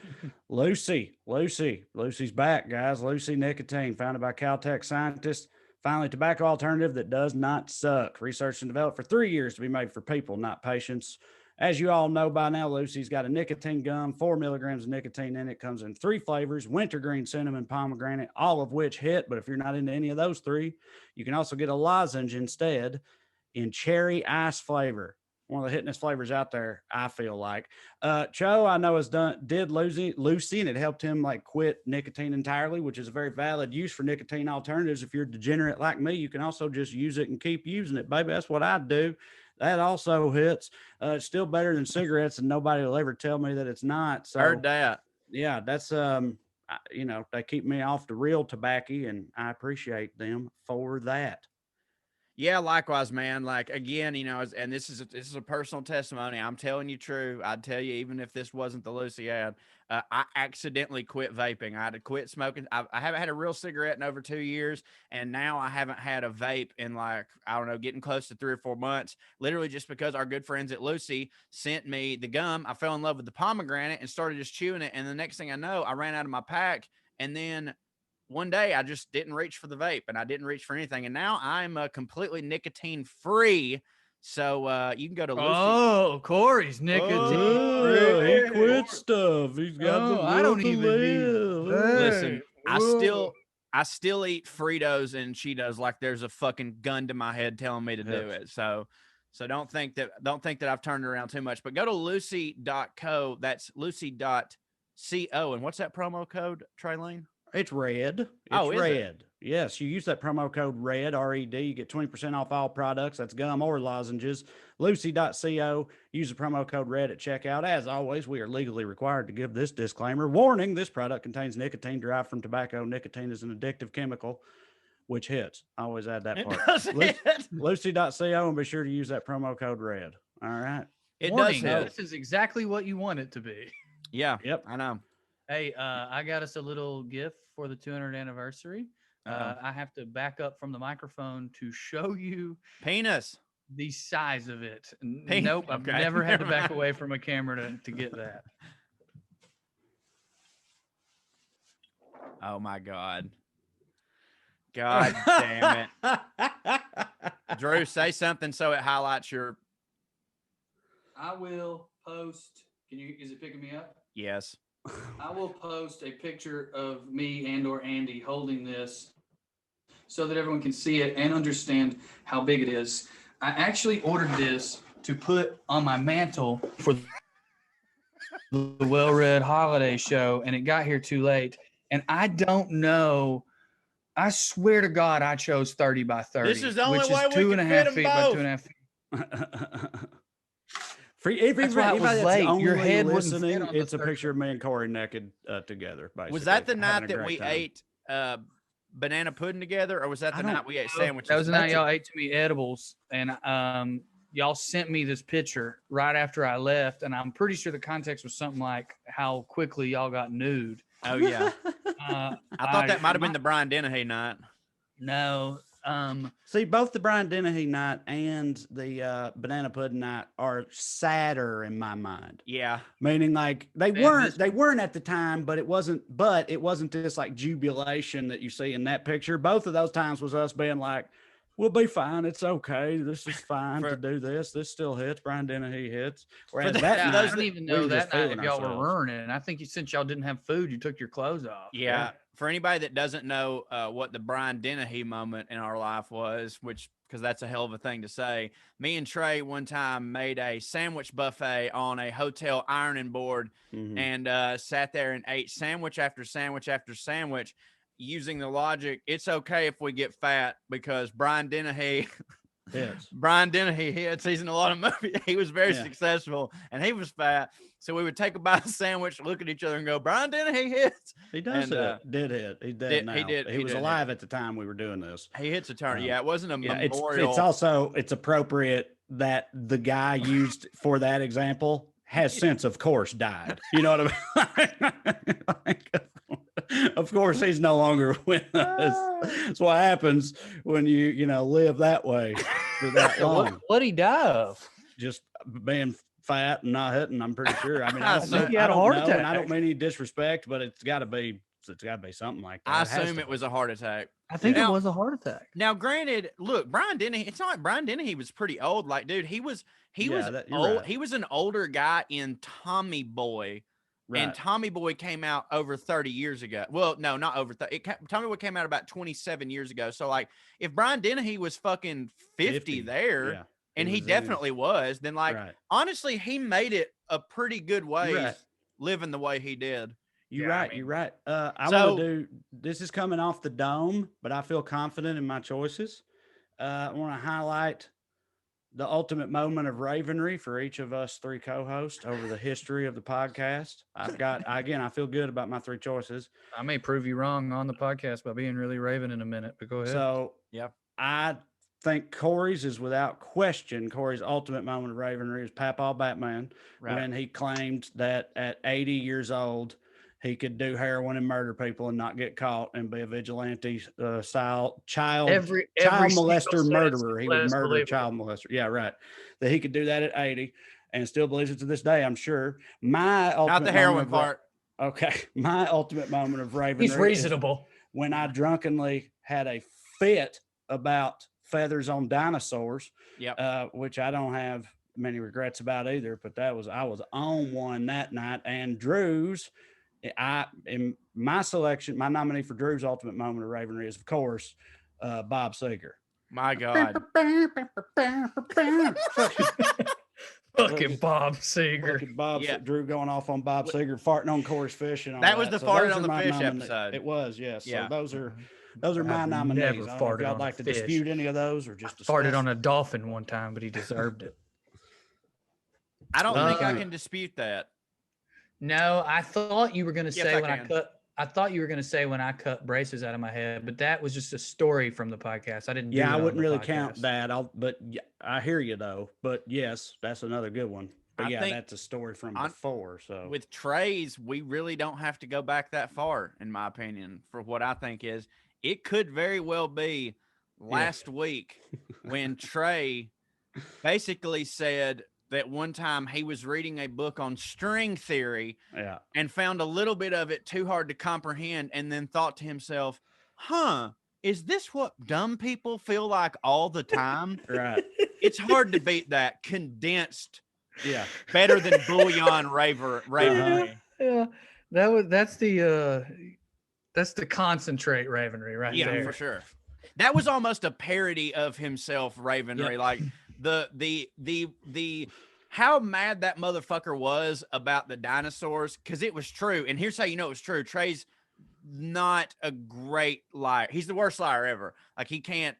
Right? Lucy's back, guys. Lucy nicotine, founded by Caltech scientists. Finally, tobacco alternative that does not suck. Researched and developed for 3 years to be made for people, not patients. As you all know by now, Lucy's got a nicotine gum, 4 milligrams of nicotine in it. Comes in 3 flavors: wintergreen, cinnamon, pomegranate, all of which hit. But if you're not into any of those 3, you can also get a lozenge instead in cherry ice flavor. One of the hittingest flavors out there, I feel like. Cho, I know, did Lucy, and it helped him like quit nicotine entirely, which is a very valid use for nicotine alternatives. If you're a degenerate like me, you can also just use it and keep using it, baby. That's what I do. That also hits. It's still better than cigarettes, and nobody will ever tell me that it's not. So, heard that. Yeah, that's they keep me off the real tobacco, and I appreciate them for that. Yeah, likewise, man. Like, again, and this is a personal testimony. I'm telling you true. I'd tell you, even if this wasn't the Lucy ad, I accidentally quit vaping. I had to quit smoking. I haven't had a real cigarette in over 2 years, and now I haven't had a vape in, like, I don't know, getting close to 3 or 4 months, literally just because our good friends at Lucy sent me the gum. I fell in love with the pomegranate and started just chewing it, and the next thing I know, I ran out of my pack, and then one day I just didn't reach for the vape, and I didn't reach for anything. And now I'm completely nicotine free. So you can go to Lucy. Oh, Corey's nicotine free. He quit stuff. He's got the I don't even Listen, I still eat Fritos and Cheetos like there's a fucking gun to my head telling me to do it. So don't think that I've turned it around too much. But go to lucy.co. That's lucy.co. And what's that promo code, Traylene? It's red. It's red. Yes, you use that promo code RED, R-E-D. You get 20% off all products. That's gum or lozenges. Lucy.co. Use the promo code RED at checkout. As always, we are legally required to give this disclaimer. Warning, this product contains nicotine derived from tobacco. Nicotine is an addictive chemical, which hits. I always add that part. Lucy.co, and be sure to use that promo code RED. All right. It Warning, does hit. This is exactly what you want it to be. Yeah. Yep. I know. Hey, I got us a little gift for the 200th anniversary. I have to back up from the microphone to show you Penis. the size of it. Penis. Nope, I've Okay. never had to back away from a camera to get that. Oh my God. God damn it. Drew, say something so it highlights your. I will post. Is it picking me up? Yes. I will post a picture of me and/or Andy holding this so that everyone can see it and understand how big it is. I actually ordered this to put on my mantle for the WellRED holiday show, and it got here too late. And I don't know. I swear to God, I chose 30 by 30. This is the only which way is we 2.5 can fit 'em feet by both. 2.5 feet. That's why it was late. Your head wouldn't fit listening. on the It's a circle. picture of me and Corey naked together. Basically. Was that the having night a that we great time. ate banana pudding together, or was that the night we ate sandwiches? That was the night y'all ate too many edibles, and y'all sent me this picture right after I left, and I'm pretty sure the context was something like how quickly y'all got nude. Oh yeah. I thought that might have been the Brian Dennehy night. No. See, both the Brian Dennehy night and the banana pudding night are sadder in my mind. Yeah. Meaning, like they weren't at the time, but it wasn't this like jubilation that you see in that picture. Both of those times was us being like, we'll be fine. It's okay. This is fine to do this. This still hits. Brian Dennehy hits. Whereas that night, I don't even know that night if y'all ourselves. were ruining. I think since y'all didn't have food, you took your clothes off. Yeah. For anybody that doesn't know what the Brian Dennehy moment in our life was, because that's a hell of a thing to say, me and Trey one time made a sandwich buffet on a hotel ironing board and sat there and ate sandwich after sandwich after sandwich using the logic, it's okay if we get fat because Brian Dennehy hits. Brian Dennehy hits. He's in a lot of movies. He was very successful and he was fat. So we would take a bite of sandwich, look at each other and go, Brian Dennehy hits. He does hit. Did hit. He's dead now. He did. He was alive at the time we were doing this. He hits a turn. Yeah, it wasn't a memorial. It's appropriate that the guy used for that example has since, of course, died. You know what I mean? Like, of course, he's no longer with us. That's what happens when you live that way for that long. What he die of? Just being fat and not hitting. I'm pretty sure. I mean, I don't think know. he had I a don't heart know, and I attack. don't mean any disrespect, but it's got to be something like that. I It has assume to it be. was a heart attack. I think Now- it was a heart attack. Now, granted, look, Brian Dennehy. It's not like Brian Dennehy was pretty old. Like, dude, he was You're old. right. He was an older guy in Tommy Boy, and Right. Tommy Boy came out over 30 years ago. Well, no, not over 30. Tommy Boy came out about 27 years ago. So, like, if Brian Dennehy was fucking 50 there, Yeah. and he was in his- definitely was, then, like, Right. honestly, he made it a pretty good way Right. living the way he did. You're Yeah, I right. mean- You're right. I So- want to do. This is coming off the dome, but I feel confident in my choices. I want to highlight the ultimate moment of ravenry for each of us three co-hosts over the history of the podcast. I feel good about my three choices. I may prove you wrong on the podcast by being really raving in a minute, but go ahead. So, Yep. I think Corey's is without question. Corey's ultimate moment of ravenry is Papa Batman when he claimed that at 80 years old, he could do heroin and murder people and not get caught and be a vigilante style child Every molester single sentence murderer. He was would murder a believable. child molester. Yeah, right. That he could do that at 80 and still believes it to this day, I'm sure. My ultimate Not the heroin moment of part. Okay. My ultimate moment of ravenry He's is reasonable. when I drunkenly had a fit about feathers on dinosaurs, Yep. which I don't have many regrets about either, but I was on one that night. And Drew's, in my selection, my nominee for Drew's ultimate moment of ravenry is, of course, Bob Seger. My God. Fucking Bob Seger. Fucking Bob, Yeah. Drew going off on Bob Seger, farting on Corey's fish and all That was the farting those on are the my fish nomina- episode. It was, yes. Yeah. So those are my I've nominees. never I don't know if farted y'all on like a to fish. dispute any of those or just Farted discuss? on a dolphin one time, but he deserved it. I don't think I Uh, can dispute that. No, I thought you were going to Yes, say I when can. I thought you were going to say when I cut braces out of my head, but that was just a story from the podcast. I didn't. do Yeah, it I on wouldn't the really count podcast. that. But yeah, I hear you though. But yes, that's another good one. But I yeah, think that's a story from on- before. So With trays, we really don't have to go back that far, in my opinion, for what I think is. It could very well be last week when Trey basically said that one time he was reading a book on string theory yeah, and found a little bit of it too hard to comprehend and then thought to himself, is this what dumb people feel like all the time? right. It's hard to beat that condensed, Yeah, better than bullion ravery. Yeah, that's the concentrate ravenry right Yeah, there. for sure. That was almost a parody of himself, Ravenry. Yep. Like the how mad that motherfucker was about the dinosaurs, because it was true. And here's how you know it was true. Trey's not a great liar. He's the worst liar ever. Like he can't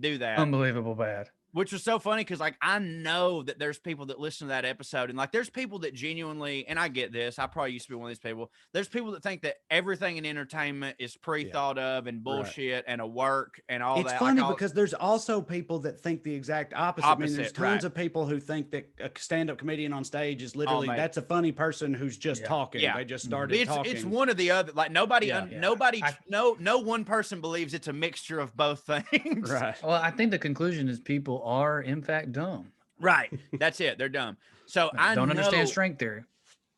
do that. Unbelievable bad. Which was so funny because, like, I know that there's people that listen to that episode, and like, there's people that genuinely, and I get this, I probably used to be one of these people. There's people that think that everything in entertainment is pre-thought of and bullshit and a work and all it's that. funny like, because there's also people that think the exact opposite. I mean, there's Opposite, tons right. of people who think that a stand-up comedian on stage is literally mate. that's a funny person who's just talking. Yeah. They just started talking. it's one or the other. Like nobody, Yeah. nobody, no one person believes it's a mixture of both things. right. Well, I think the conclusion is people are in fact dumb. Right. That's it. They're dumb. So I don't understand know- string theory.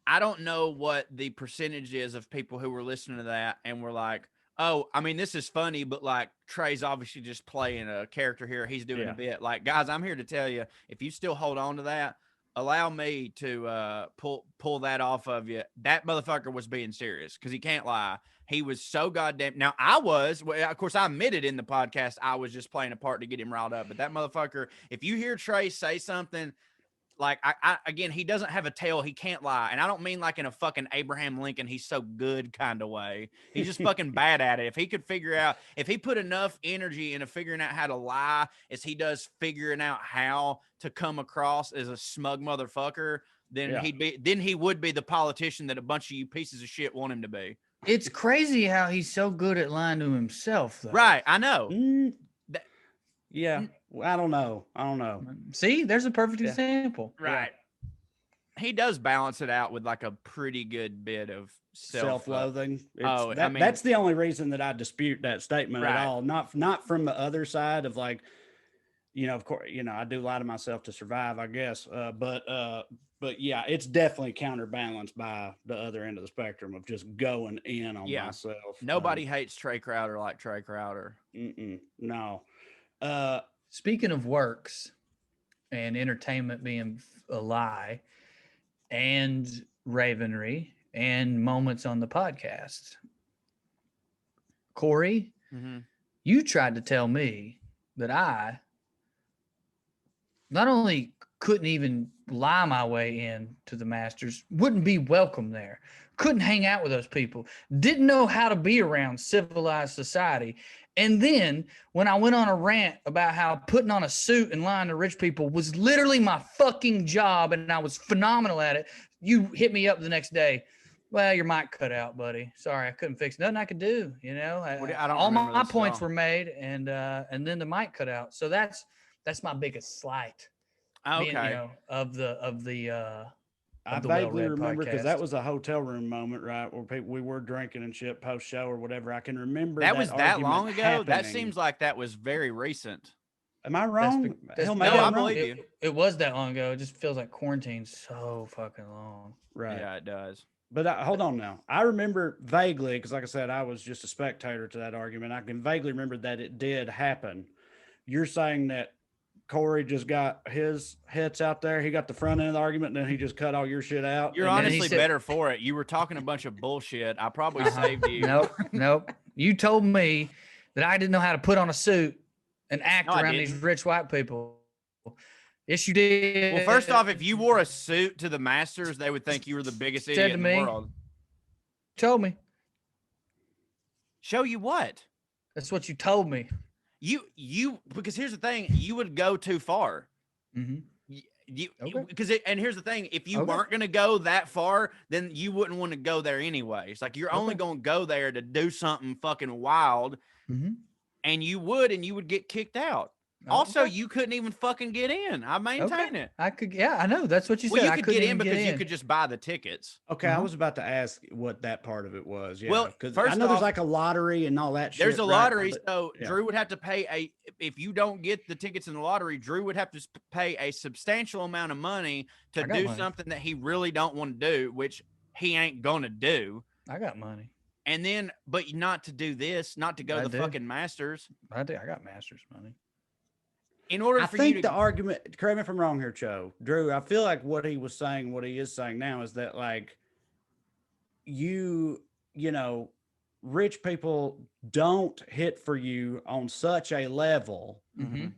I don't know what the percentage is of people who were listening to that and were like, oh, I mean, this is funny, but like Trey's obviously just playing a character here. He's doing Yeah. a bit. Like, guys, I'm here to tell you, if you still hold on to that, allow me to pull that off of you. That motherfucker was being serious because he can't lie. He was so goddamn. Now of course, I admitted in the podcast I was just playing a part to get him riled up. But that motherfucker, if you hear Trey say something, like again, he doesn't have a tail. He can't lie. And I don't mean like in a fucking Abraham Lincoln, he's so good kind of way. He's just fucking bad at it. If he could if he put enough energy into figuring out how to lie as he does figuring out how to come across as a smug motherfucker, then Yeah. he would be the politician that a bunch of you pieces of shit want him to be. It's crazy how he's so good at lying to himself, though. Right. I know. Mm, Yeah, I don't know. See, there's a perfect Yeah. example. Right. He does balance it out with like a pretty good bit of Self-loathing. I mean, that's the only reason that I dispute that statement Right. at all. Not from the other side of like, of course, I do lie to myself to survive, I guess. But yeah, it's definitely counterbalanced by the other end of the spectrum of just going in on myself. Nobody hates Trey Crowder like Trey Crowder. No. Speaking of works and entertainment being a lie and ravenry and moments on the podcast, Corey, you tried to tell me that I not only couldn't even lie my way in to the Masters, wouldn't be welcome there, couldn't hang out with those people, didn't know how to be around civilized society. And then when I went on a rant about how putting on a suit and lying to rich people was literally my fucking job and I was phenomenal at it, you hit me up the next day. Well, your mic cut out, buddy. Sorry, I couldn't fix it. Nothing I could do. I don't all remember my this at points all. were made, and then the mic cut out. So that's my biggest slight. Okay. Being, of the I the vaguely WellRED remember because that podcast. was a hotel room moment, right? Where we were drinking and shit post show or whatever. I can remember That was that argument long ago. That happening. seems like that was very recent. Am I wrong? Hell, maybe no, I'm I wrong. believe you. It was that long ago. It just feels like quarantine's so fucking long. Right. Yeah, it does. But hold on now. I remember vaguely, because like I said, I was just a spectator to that argument. I can vaguely remember that it did happen. You're saying that Corey just got his hits out there. He got the front end of the argument, and then he just cut all your shit out. You're and then honestly better for it. You were talking a bunch of bullshit. I probably saved you. Nope. You told me that I didn't know how to put on a suit and act No, I around these didn't. rich white people. Yes, you did. Well, first off, if you wore a suit to the Masters, they would think you were the biggest Said idiot to in the me. world. Told me. Show you what? That's what you told me. You because here's the thing, you would go too far. And here's the thing, if you weren't going to go that far, then you wouldn't want to go there anyway. It's like you're only going to go there to do something fucking wild, and you would get kicked out. Also, you couldn't even fucking get in. I maintain it. I could, yeah, I know. That's what you said. Well, you I could couldn't get in even because you in. could just buy the tickets. Okay, I was about to ask what that part of it was. Yeah, Well, because first I know there's off, like a lottery and all that shit. There's a right? lottery, But- so yeah. Drew would have to pay if you don't get the tickets in the lottery, Drew would have to pay a substantial amount of money to I got do money. something that he really don't want to do, which he ain't gonna do. I got money. And then, but not to do this, not to go I to the do. fucking Masters. I got Masters money. In order I for think you the to, argument, correct me if I'm wrong here, Joe, Drew, I feel like what he was saying, what he is saying now is that like you know, rich people don't hit for you on such a level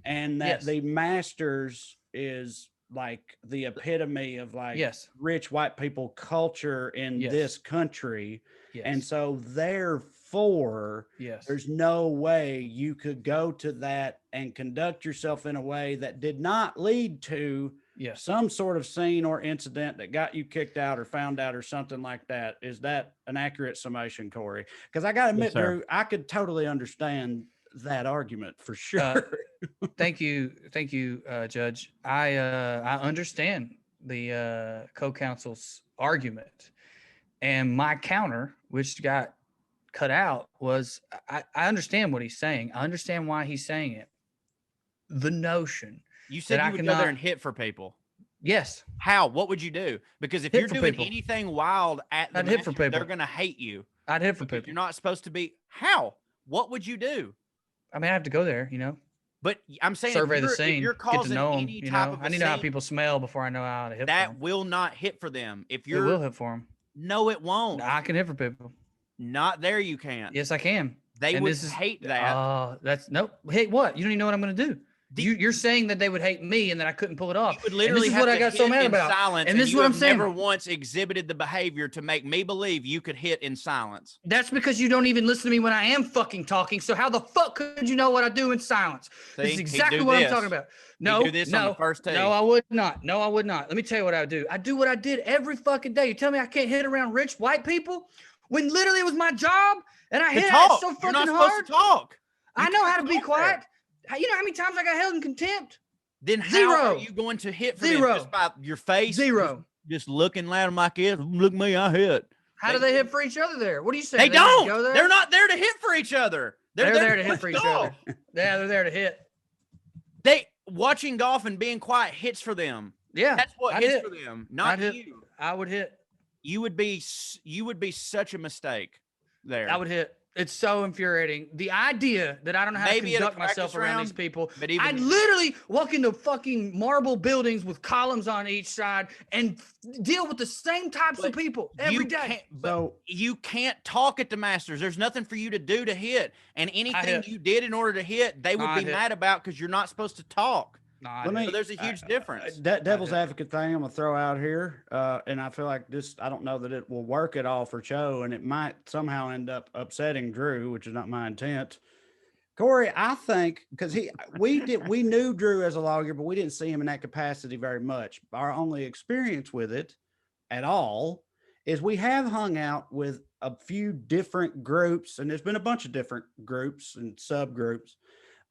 and that Yes. the Masters is like the epitome of like Yes. rich white people culture in Yes. this country. Yes. And so therefore, yes. there's no way you could go to that and conduct yourself in a way that did not lead to yes. some sort of scene or incident that got you kicked out or found out or something like that. Is that an accurate summation, Corey? Because I got to admit, sir. Drew, I could totally understand that argument for sure. Thank you, Judge. I understand the co-counsel's argument, and my counter, which got cut out, was I understand what he's saying. I understand why he's saying it. The notion you said that you I would go cannot- there and hit for people. yes, How? What would you do? Because if Hit you're for doing people. anything wild at the I'd hit for Masters, they're people. gonna hate you. I'd hit for Because people. You're not supposed to be. How? What would you do? I mean, I have to go there, But I'm saying, survey if the you're, scene, if you're get to causing know them. any You type know, of I a need to know how scene, people smell before I know how to hit for that them. will not hit for them. If It you're, will hit for them. no, it won't. I can hit for people. Not there. You can't. Yes, I can. They And would this is- hate that. That's nope. Hey, what? You don't even know what I'm going to do. You're saying that they would hate me and that I couldn't pull it off. You would literally and this is have what to I got hit so mad in about. silence, And this is you what I'm have saying. never once exhibited the behavior to make me believe you could hit in silence. That's because you don't even listen to me when I am fucking talking. So how the fuck could you know what I do in silence? See, This is he'd exactly do what this. I'm talking about. He'd No, do this no, on the first tee. no, I would not. No, I would not. Let me tell you what I would do. I do what I did every fucking day. You tell me I can't hit around rich white people when literally it was my job and I To hit talk. it so You're fucking not supposed hard. to talk. I You know can't how to be talk there. quiet. You know how many times I got held in contempt? Then how Zero. are you going to hit for them? Zero. Just by your face? Zero. Just looking at them like this. Look at me, I hit. How do they hit for each other there? What are you saying? They don't. Go there? They're not there to hit for each other. They're there to hit for watch each golf. other. Yeah, they're there to hit. Watching golf and being quiet hits for them. Yeah, That's what I'd hits hit. for them, not I'd hit. you. I would hit. You would be such a mistake there. I would hit. It's so infuriating. The idea that I don't know how Maybe to at a conduct myself practice around round, these people. but even- I'd literally walk into fucking marble buildings with columns on each side and deal with the same types of But people you every day. can't- but you can't talk at the Masters. There's nothing for you to do to hit. And anything hit. you did in order to hit, they would I be hit. mad about because you're not supposed to talk. Nah, Let me- So there's a huge difference. Devil's advocate thing I'm gonna throw out here, and I feel like this. I don't know that it will work at all for Cho, and it might somehow end up upsetting Drew, which is not my intent. Corey, I think because we knew Drew as a lawyer, but we didn't see him in that capacity very much. Our only experience with it at all is we have hung out with a few different groups, and there's been a bunch of different groups and subgroups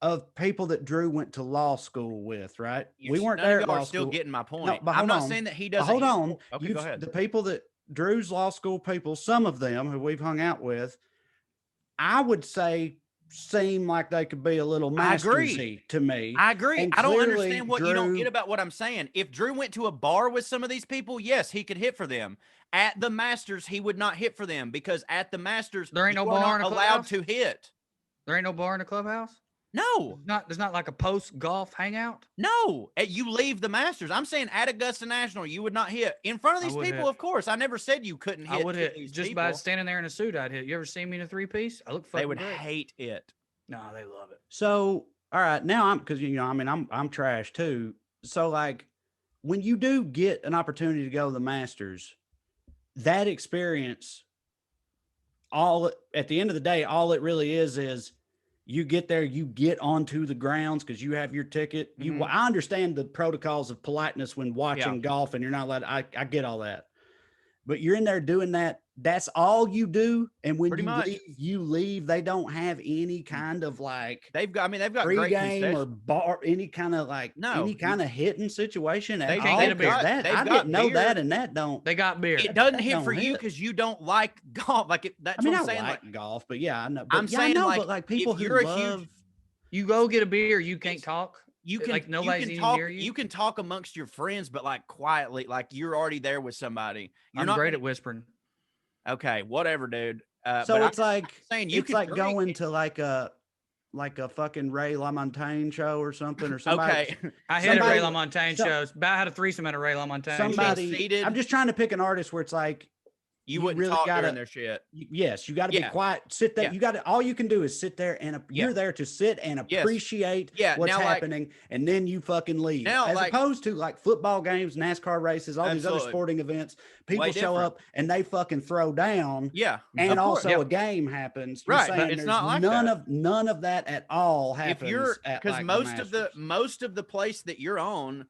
of people that Drew went to law school with, right? We weren't None of there at y'all law are still school. getting my point. No, but I'm hold not on. saying that he But doesn't. hold on. Okay, go ahead. The people that Drew's law school people, some of them who we've hung out with, I would say seem like they could be a little I agree. mastersy to me. I agree. And I don't clearly understand what you don't Drew- get about what I'm saying. If Drew went to a bar with some of these people, yes, he could hit for them. At the Masters, he would not hit for them because at the Masters, There ain't no you are bar not in a allowed clubhouse? to hit. There ain't no bar in the clubhouse. No, There's not like a post golf hangout. no. You leave the Masters. I'm saying at Augusta National, you would not hit in front of I these would people. hit. Of course, I never said you couldn't hit. I would to hit these just people. by standing there in a suit. I'd hit. You ever seen me in a 3-piece? I look fucking They would great. hate it. No, they love it. So, all right, now because I'm trash too. So, like, when you do get an opportunity to go to the Masters, that experience, at the end of the day, all it really is you get there, you get onto the grounds because you have your ticket. Mhm. I understand the protocols of politeness when watching golf, and you're not allowed. I get all that, but you're in there doing that. That's all you do, and when Pretty much. you leave. They don't have any kind of like They've got great pre-game or concessions. bar, any kind of No, any kind of hitting situation at They've all. got- 'Cause they've that got I didn't know beer. that, and that don't. They got beer. It doesn't that hit don't for you hit. because you don't like golf. That's I mean, what I I'm saying. like golf, but yeah, I know. I'm But, yeah, I saying, know, like, but like if people who you're a love. huge- You go get a beer, you can't talk. you can like nobody's you even can talk. near you? You can talk amongst your friends, but like quietly, like you're already there with somebody. You're I'm not great gonna- at whispering. Okay, whatever, dude. So but it's I'm like saying you it's can like drink. going to like a fucking Ray LaMontagne show or something, or somebody. Okay, I hit at Somebody- Ray LaMontagne some- shows. About had a threesome at a Ray LaMontagne. Somebody. seated. I'm just trying to pick an artist where it's like you you wouldn't really talk gotta- during their shit. yes, you got to be Yeah. quiet. Sit there. Yeah. You got to. All you can do is sit there and Yeah. you're there to sit and Yes. appreciate Yeah, what's now, like- happening, and then you fucking leave. Now, As like- opposed to like football games, NASCAR races, all these other Absolutely. sporting events, people Way show different. up and they fucking throw down. Yeah, And of course, also yeah. a game happens. You're Right, but saying it's there's not like none that. of none of that at all happens. if you're at, because like, most Masters. of the place that you're on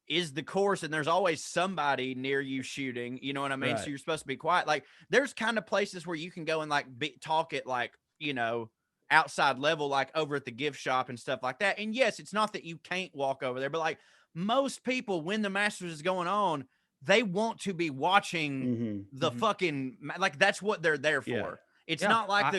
is the course, and there's always somebody near you shooting. You know what I mean? So Right. you're supposed to be quiet. Like there's kind of places where you can go and like talk at like outside level, like over at the gift shop and stuff like that. And yes, it's not that you can't walk over there, but like most people, when the Masters is going on, they want to be watching Mhm. the fucking like that's what they're there for. Yeah. It's Yeah, not like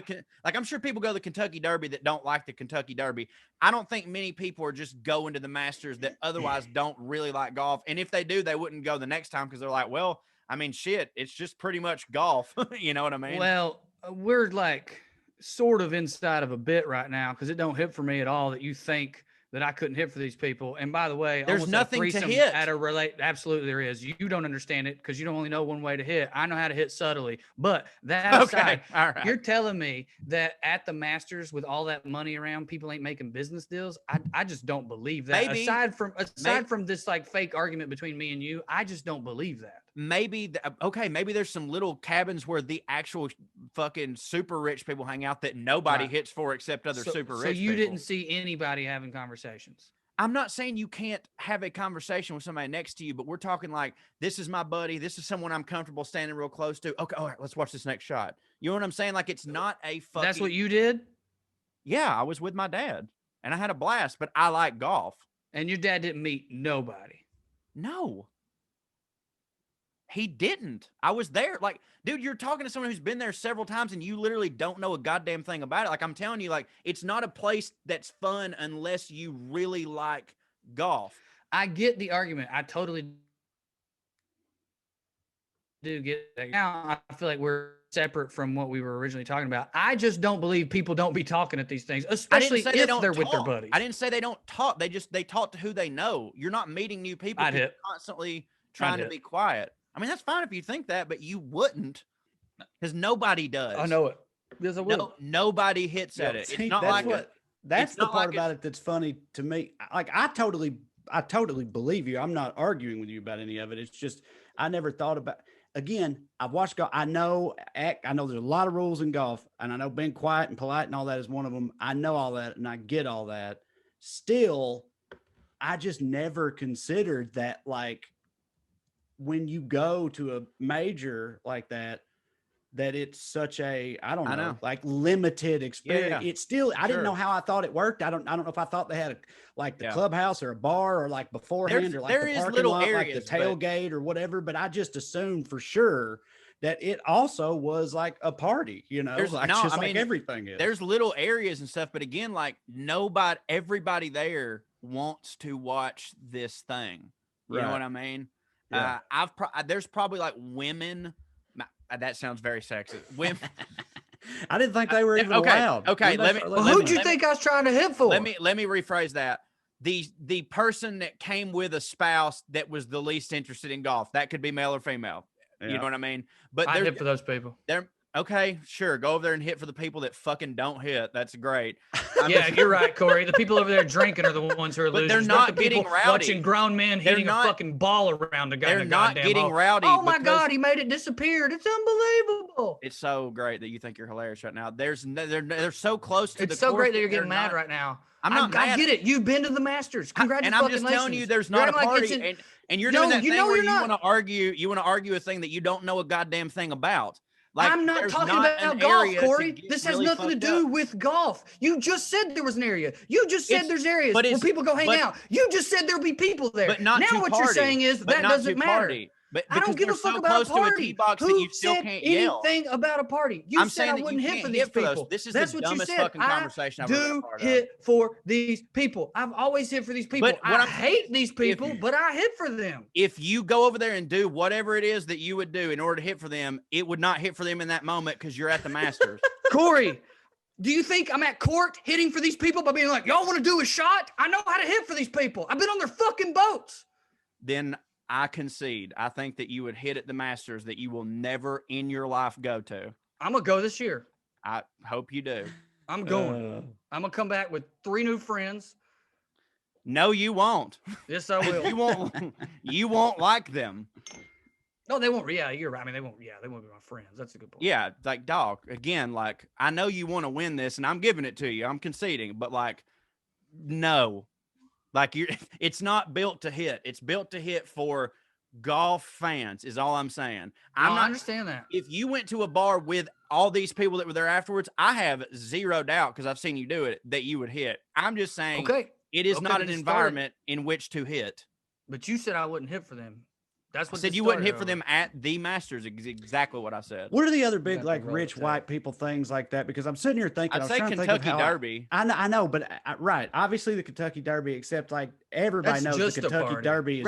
like I'm sure people go to the Kentucky Derby that don't like the Kentucky Derby. I don't think many people are just going to the Masters that otherwise don't really like golf. And if they do, they wouldn't go the next time because they're like, well, I mean, shit, it's just pretty much golf. You know what I mean? Well, we're like sort of inside of a bit right now because it don't hit for me at all that you think that I couldn't hit for these people. And by the way, There's almost a nothing to threesome hit. At a relate, absolutely there is. You don't understand it because you don't only know one way to hit. I know how to hit subtly. But that aside, okay, all right. you're telling me that at the Masters with all that money around, people ain't making business deals. I just don't believe that. Maybe. Aside from this like fake argument between me and you, I just don't believe that. Maybe maybe there's some little cabins where the actual fucking super rich people hang out that nobody Right. hits for except other super So rich you people. didn't see anybody having conversations. I'm not saying you can't have a conversation with somebody next to you, but we're talking like this is my buddy, this is someone I'm comfortable standing real close to. Okay, all right, let's watch this next shot. You know what I'm saying? Like it's not a fucking That's what you did? Yeah, I was with my dad. and I had a blast, but I like golf. And your dad didn't meet nobody. No. He didn't. I was there. Like, dude, you're talking to someone who's been there several times and you literally don't know a goddamn thing about it. Like, I'm telling you, like, it's not a place that's fun unless you really like golf. I get the argument. I totally do get that. Now I feel like we're separate from what we were originally talking about. I just don't believe people don't be talking at these things, especially if they're with their buddies. I didn't say they don't talk. They talk to who they know. You're not meeting new people. You're constantly trying to be quiet. I mean, that's fine if you think that, but you wouldn't, because nobody does. I know it. Yes, I will. No, nobody hits at it. See, It's not that's the part about it that's funny to me. Like, I totally believe you. I'm not arguing with you about any of it. It's just I never thought about. Again, I've watched golf. I know there's a lot of rules in golf, and I know being quiet and polite and all that is one of them. I know all that, and I get all that. Still, I just never considered that, like, when you go to a major like that it's such a, I don't know, like limited experience. Yeah. It's still, I didn't know how I thought it worked. I don't know if I thought they had the clubhouse or a bar or like beforehand or like the parking lot, like the tailgate or whatever. But I just assumed for sure that it also was like a party, you know, like everything is. There's little areas and stuff, but again, like everybody there wants to watch this thing. You know what I mean? Yeah. There's probably like women. That sounds very sexy. Women. I didn't think they were even allowed. Okay, who'd you think I was trying to hit for? Let me rephrase that. The person that came with a spouse that was the least interested in golf. That could be male or female. Yeah. You know what I mean? But I hit for those people. Okay, sure. Go over there and hit for the people that fucking don't hit. That's great. You're right, Corey. The people over there drinking are the ones who are losers. They're not getting rowdy. Watching grown men hitting a fucking ball around a guy. They're not getting rowdy. Oh my God, he made it disappear. It's unbelievable. It's so great that you think you're hilarious right now. They're so close to the course. It's so great that you're getting mad right now. I'm not mad. I get it. You've been to the Masters. Congratulations. And I'm just telling you, there's not a party. And you're doing that thing where you want to argue. You want to argue a thing that you don't know a goddamn thing about. Like, I'm not talking about golf, Corey. This has nothing to do with golf. You just said there was an area. You just said there's areas where people go hang out. You just said there'll be people there. But not now what you're saying is that doesn't matter. But I don't give a fuck about a party. Who said anything about a party? You said I wouldn't hit for these people. This is the dumbest fucking conversation I've ever heard. I do hit for these people. I've always hit for these people. I hate these people, but I hit for them. If you go over there and do whatever it is that you would do in order to hit for them, it would not hit for them in that moment because you're at the Masters. Corey, do you think I'm at court hitting for these people by being like, y'all want to do a shot? I know how to hit for these people. I've been on their fucking boats. Then I concede. I think that you would hit at the Masters that you will never in your life go to. I'm going to go this year. I hope you do. I'm going. I'm going to come back with 3 new friends. No, you won't. Yes, I will. You won't like them. No, they won't. Yeah, you're right. I mean, they won't be my friends. That's a good point. Yeah, like, dog, again, like, I know you want to win this and I'm giving it to you. I'm conceding, but like, no. Like, it's not built to hit. It's built to hit for golf fans is all I'm saying. I understand that. If you went to a bar with all these people that were there afterwards, I have zero doubt, because I've seen you do it, that you would hit. I'm just saying it is not an environment in which to hit. But you said I wouldn't hit for them. That's what I said. You wouldn't hit for them at the Masters. Exactly what I said. What are the other big, like, rich white people things like that? Because I'm sitting here thinking, I'd say Kentucky Derby. I know, but right. Obviously, the Kentucky Derby, except like everybody knows the Kentucky Derby is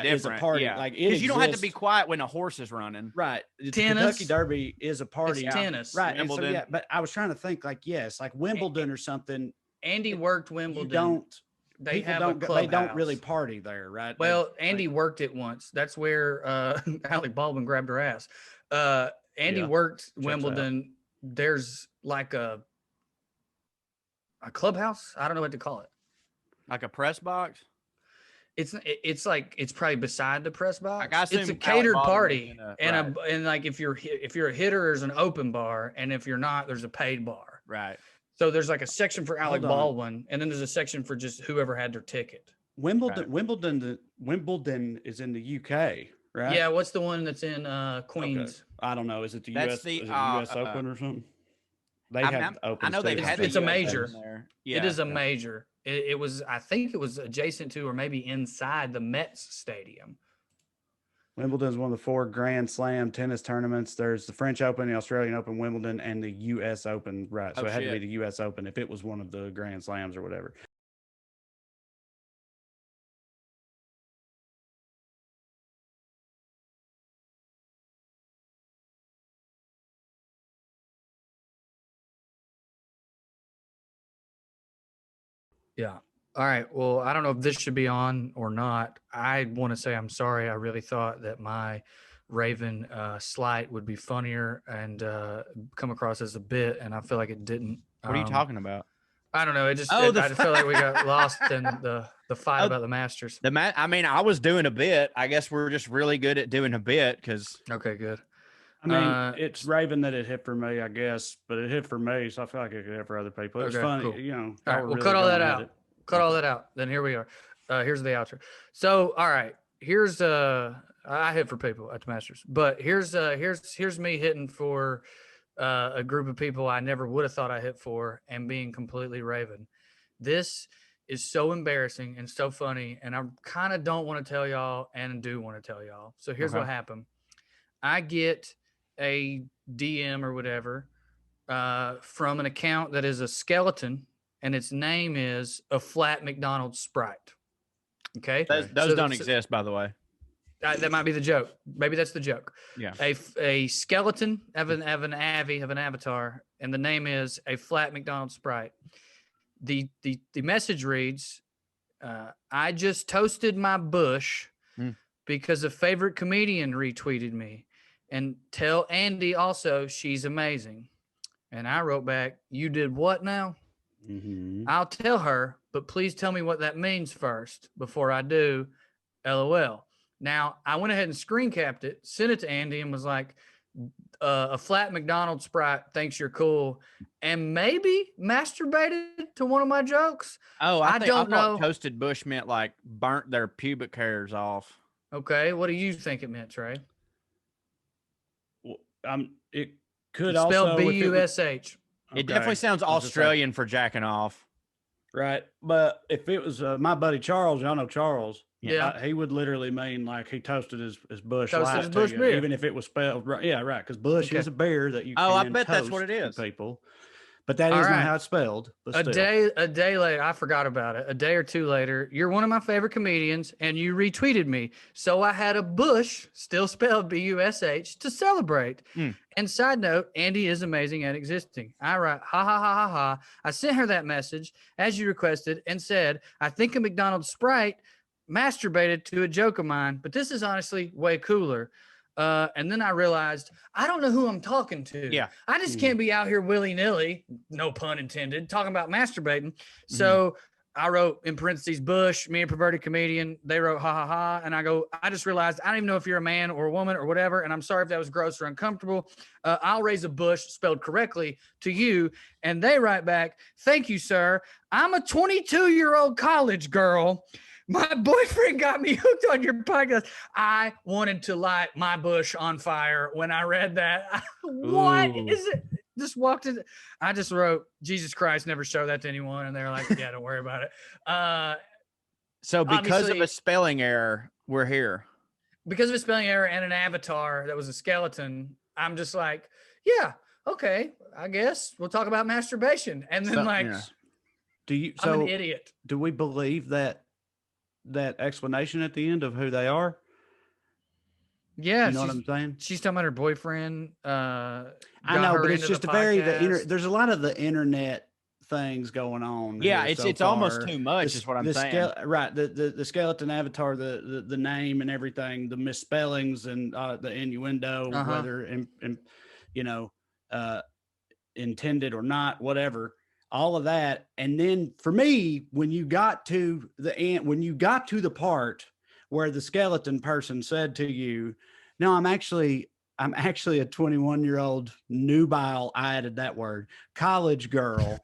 is a party. Yeah. Like, because you don't have to be quiet when a horse is running. Right. The Kentucky Derby is a party. It's tennis. Right. Wimbledon. And so, but I was trying to think, like, yes, like Wimbledon or something. Andy worked Wimbledon. You don't. They they don't really party there, right? Well, Andy worked it once. That's where Alec Baldwin grabbed her ass. Andy worked Wimbledon. There's like a clubhouse. I don't know what to call it. Like a press box. It's like, it's probably beside the press box. Like, it's a catered party, and like if you're a hitter, there's an open bar, and if you're not, there's a paid bar. Right. So there's like a section for Alec Baldwin, and then there's a section for just whoever had their ticket. Wimbledon is in the UK, right? Yeah. What's the one that's in Queens? Okay. I don't know. Is it the US? Is it US Open or something? They have Open. I know they've had. It's a major. Yeah, it is a major. It was, I think it was adjacent to or maybe inside the Mets stadium. Wimbledon's one of the 4 Grand Slam tennis tournaments. There's the French Open, the Australian Open, Wimbledon, and the U.S. Open. Right. So Oh, it had to be shit. the U.S. Open if it was one of the Grand Slams or whatever. Yeah. All right. Well, I don't know if this should be on or not. I want to say I'm sorry. I really thought that my Raven slight would be funnier and come across as a bit, and I feel like it didn't. What are you talking about? I don't know. It just Oh, I just feel like we got lost in the fight Oh, about the Masters. I mean, I was doing a bit. I guess we're just really good at doing a bit because Okay, good. I mean, it's Raven that it hit for me, I guess, but it hit for me, so I feel like it could hit for other people. It was Okay, funny, cool. you know. All right, y'all were we'll really cut all going that at out. it. Cut all that out. Then here we are. Here's the outro. So, all right, here's I hit for people at the Masters, but here's me hitting for a group of people I never would have thought I hit for and being completely Raven. This is so embarrassing and so funny, and I kind of don't want to tell y'all and do want to tell y'all. So here's what happened. I get a DM or whatever from an account that is a skeleton, and its name is a flat McDonald's Sprite. Okay, those don't exist, by the way. That might be the joke. Maybe that's the joke. Yeah. A skeleton of an avatar, and the name is a flat McDonald's Sprite. The message reads, I just toasted my bush because a favorite comedian retweeted me, and tell Andy also she's amazing. And I wrote back, you did what now? Mm-hmm. I'll tell her, but please tell me what that means first before I do. LOL. Now, I went ahead and screen capped it, sent it to Andy, and was like, a flat McDonald's Sprite thinks you're cool, and maybe masturbated to one of my jokes. Oh, I don't know. Toasted bush meant like burnt their pubic hairs off. Okay, what do you think it meant, Trey? Well, it could It's also spelled B-U-S-H. It definitely sounds Australian for jacking off. Right. But if it was my buddy Charles, y'all know Charles. Yeah. He would literally mean like he toasted his bush Toasted light his to bush you, beer. even if it was spelled right. Yeah, right. Because bush is a beer that you I can bet that's what toast it is. to people. But that is All not right. how it's spelled. But A day later, I forgot about it. A day or two later, you're one of my favorite comedians, and you retweeted me. So I had a bush, still spelled B-U-S-H, to celebrate. And side note, Andy is amazing at existing. I write, ha, ha, ha, ha, ha. I sent her that message, as you requested, and said, I think a McDonald's Sprite masturbated to a joke of mine, but this is honestly way cooler. And then I realized I don't know who I'm talking to. Yeah. I just can't be out here willy-nilly, no pun intended, talking about masturbating. So I wrote in parentheses, Bush, me and perverted comedian. They wrote, ha, ha, ha. And I go, I just realized I don't even know if you're a man or a woman or whatever. And I'm sorry if that was gross or uncomfortable. I'll raise a bush spelled correctly to you. And they write back, thank you, sir. I'm a 22-year-old college girl. My boyfriend got me hooked on your podcast. I wanted to light my bush on fire when I read that. What is it? Just walked in. I just wrote, Jesus Christ, never show that to anyone. And they're like, yeah, don't worry about it. So because of obviously- a spelling error, we're here. Because of a spelling error and an avatar that was a skeleton, I'm just like, yeah, okay, I guess we'll talk about masturbation. And then I'm an idiot. Do we believe that explanation at the end of who they are? Yeah, You know what I'm saying? she's talking about her boyfriend. I know, but it's just there's a lot of the internet things going on. Yeah, here it's so almost far. too much, is what I'm saying. Right, the skeleton avatar, the name and everything, the misspellings and the innuendo, whether intended or not, whatever. All of that. And then for me, when you got to the part where the skeleton person said to you, no, I'm actually a 21-year-old nubile, I added that word, college girl,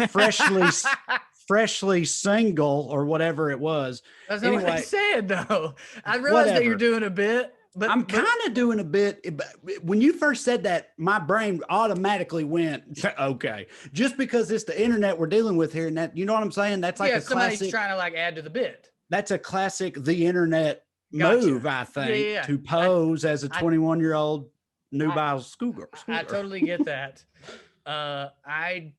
freshly single or whatever it was. That's not what I said, though. I realized that you're doing a bit, But I'm kind of doing a bit. When you first said that, my brain automatically went, okay, just because it's the internet we're dealing with here. And that, you know what I'm saying? That's like a somebody's classic. trying to like add to the bit. That's a classic, the internet Gotcha. move, I think, to pose as a 21-year-old nubile schoolgirl. I totally get that. I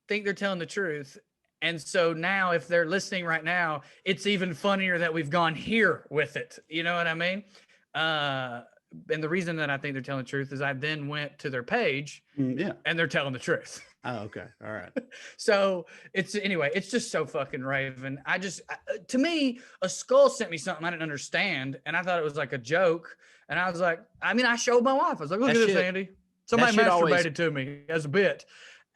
think they're telling the truth. And so now if they're listening right now, it's even funnier that we've gone here with it. You know what I mean? And the reason that I think they're telling the truth is I then went to their page and they're telling the truth. Oh, okay. All right. So it's just so fucking Raven. To me, a skull sent me something I didn't understand. And I thought it was like a joke. And I was like, I showed my wife. I was like, look at this, Andy. Somebody masturbated to me as a bit.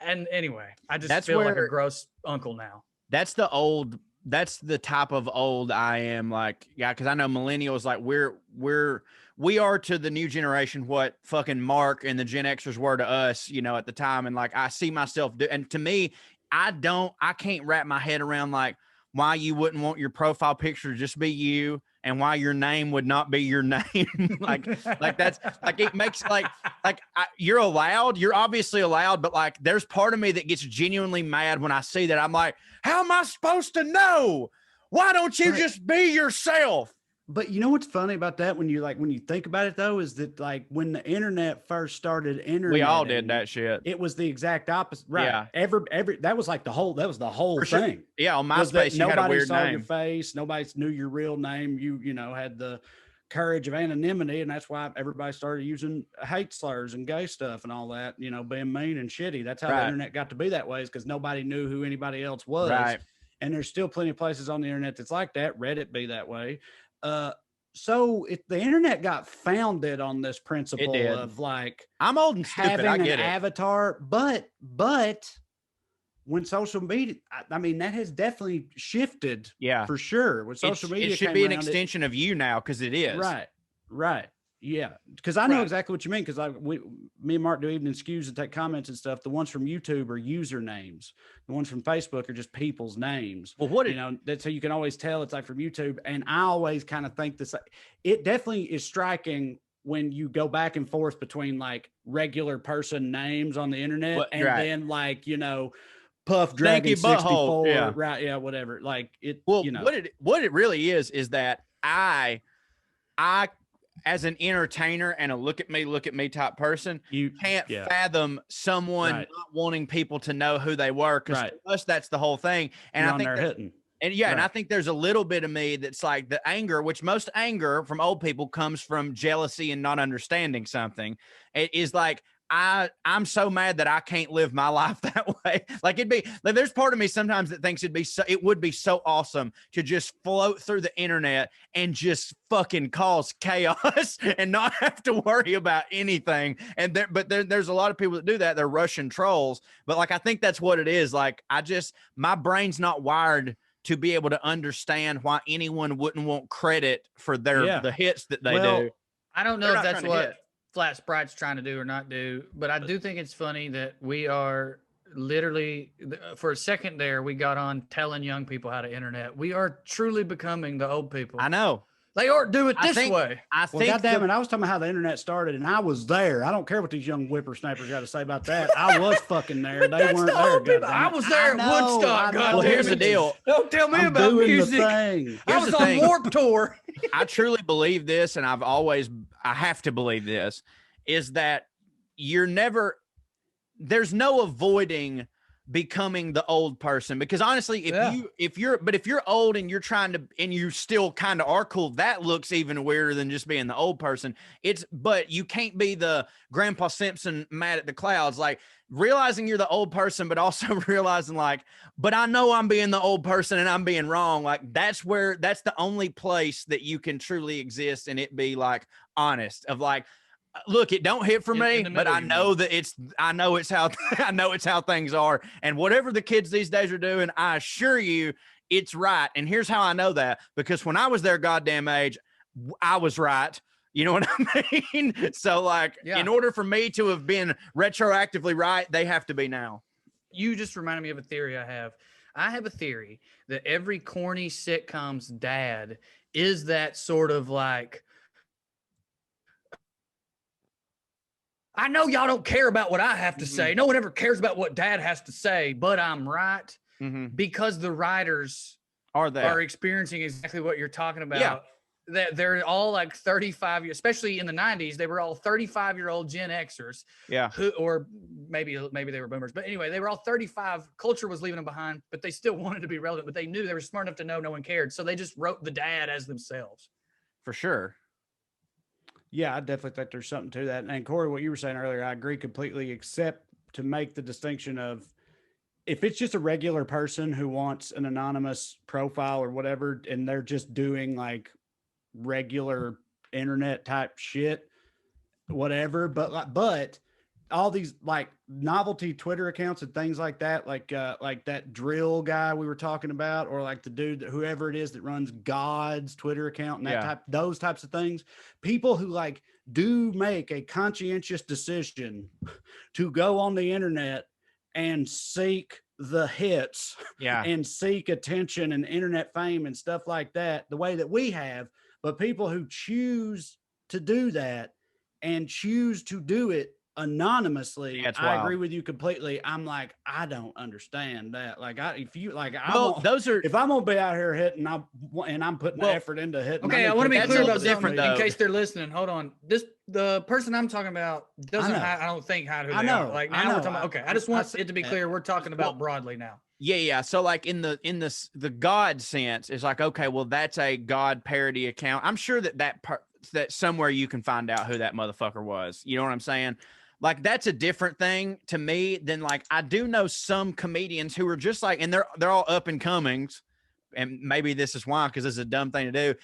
And anyway, I just feel like a gross uncle now. That's the type of old I am, like, yeah, because I know millennials, like we are to the new generation what fucking Mark and the Gen Xers were to us, you know, at the time. And like I see myself and to me, I can't wrap my head around like why you wouldn't want your profile picture to just be you and why your name would not be your name. like that's like, it makes you're obviously allowed, but like, there's part of me that gets genuinely mad when I see that. I'm like, how am I supposed to know? Why don't you just be yourself? But you know what's funny about that when you think about it though, is that like when the internet first started, we all did that shit. It was the exact opposite, right? Yeah. Every that was the whole thing. Sure. Yeah, on MySpace, you had a weird name. Nobody saw your face. Nobody knew your real name. You know had the courage of anonymity, and that's why everybody started using hate slurs and gay stuff and all that. You know, being mean and shitty. That's how the internet got to be that way, is because nobody knew who anybody else was. Right. And there's still plenty of places on the internet that's like that. Reddit be that way. So if the internet got founded on this principle of like, I'm old and stupid, having I get an it. avatar, but when social media, I mean, that has definitely shifted. Yeah, for sure. When social media, it should be an extension of you now, because it is. Right. Yeah, because I know exactly what you mean. Because me and Mark do evening skews and take comments and stuff. The ones from YouTube are usernames. The ones from Facebook are just people's names. Well, that's how you can always tell it's like from YouTube. And I always kind of think this. It definitely is striking when you go back and forth between like regular person names on the internet then like Puff Dragon 64, right? Yeah, whatever. Like it. Well, what it really is that I as an entertainer and a look at me type person, you can't fathom someone not wanting people to know who they were, because for us that's the whole thing. And I think and I think there's a little bit of me that's like the anger, which most anger from old people comes from jealousy and not understanding something. It is like, I'm so mad that I can't live my life that way. Like there's part of me sometimes that thinks it would be so awesome to just float through the internet and just fucking cause chaos and not have to worry about anything. And there's a lot of people that do that. They're Russian trolls, but like, I think that's what it is. Like, my brain's not wired to be able to understand why anyone wouldn't want credit for the hits that they do. I don't know if that's what Flat Sprite's trying to do or not do, but I do think it's funny that we are literally, for a second there, we got on telling young people how to internet. We are truly becoming the old people. I know. They ought to do it this way. I think goddamn it, I was talking about how the internet started, and I was there. I don't care what these young whippersnappers got to say about that. I was fucking there. They weren't there. I was there at Woodstock. Well, here's the deal. Don't tell me about music. I was on Warped Tour. I truly believe this, and I have to believe this, is that there's no avoiding becoming the old person, because honestly, if you're old and you're trying to, and you still kind of are cool, that looks even weirder than just being the old person. But you can't be the Grandpa Simpson mad at the clouds, like realizing you're the old person, but also realizing like, but I know I'm being the old person and I'm being wrong. Like that's the only place that you can truly exist and it be like honest of like, look, it don't hit for me, but I know that it's how things are. And whatever the kids these days are doing, I assure you it's right. And here's how I know that, because when I was their goddamn age, I was right. You know what I mean? So like, in order for me to have been retroactively right, they have to be now. You just reminded me of a theory I have. I have a theory that every corny sitcom's dad is that sort of like I know y'all don't care about what I have to say. No one ever cares about what dad has to say, but I'm right because the writers are experiencing exactly what you're talking about. Yeah. That they're all like 35 years, especially in the 90s, they were all 35-year-old Gen Xers. Yeah. Or maybe they were boomers. But anyway, they were all 35. Culture was leaving them behind, but they still wanted to be relevant. But they knew they were smart enough to know no one cared. So they just wrote the dad as themselves. For sure. Yeah, I definitely think there's something to that. And Corey, what you were saying earlier, I agree completely, except to make the distinction of if it's just a regular person who wants an anonymous profile or whatever, and they're just doing like regular internet type shit, whatever. But all these like novelty Twitter accounts and things like that, like that drill guy we were talking about, or like the dude, whoever it is that runs God's Twitter account and those types of things, people who like do make a conscientious decision to go on the internet and seek the hits and seek attention and internet fame and stuff like that, the way that we have. But people who choose to do that and choose to do it anonymously, I agree with you completely. I'm like, I don't understand that. Like, if I'm gonna be out here hitting, and I'm putting effort into hitting. Okay, I want to be clear about something in case they're listening. Hold on, the person I'm talking about doesn't. I don't think how who they are. Like now we're talking about. Okay, I just want it to be clear. We're talking about broadly now. Yeah. So like in the God sense, it's like, okay, well, that's a God parody account. I'm sure that somewhere you can find out who that motherfucker was. You know what I'm saying? Like that's a different thing to me than like I do know some comedians who are just like, and they're all up and comings, and maybe this is why, because it's a dumb thing to do.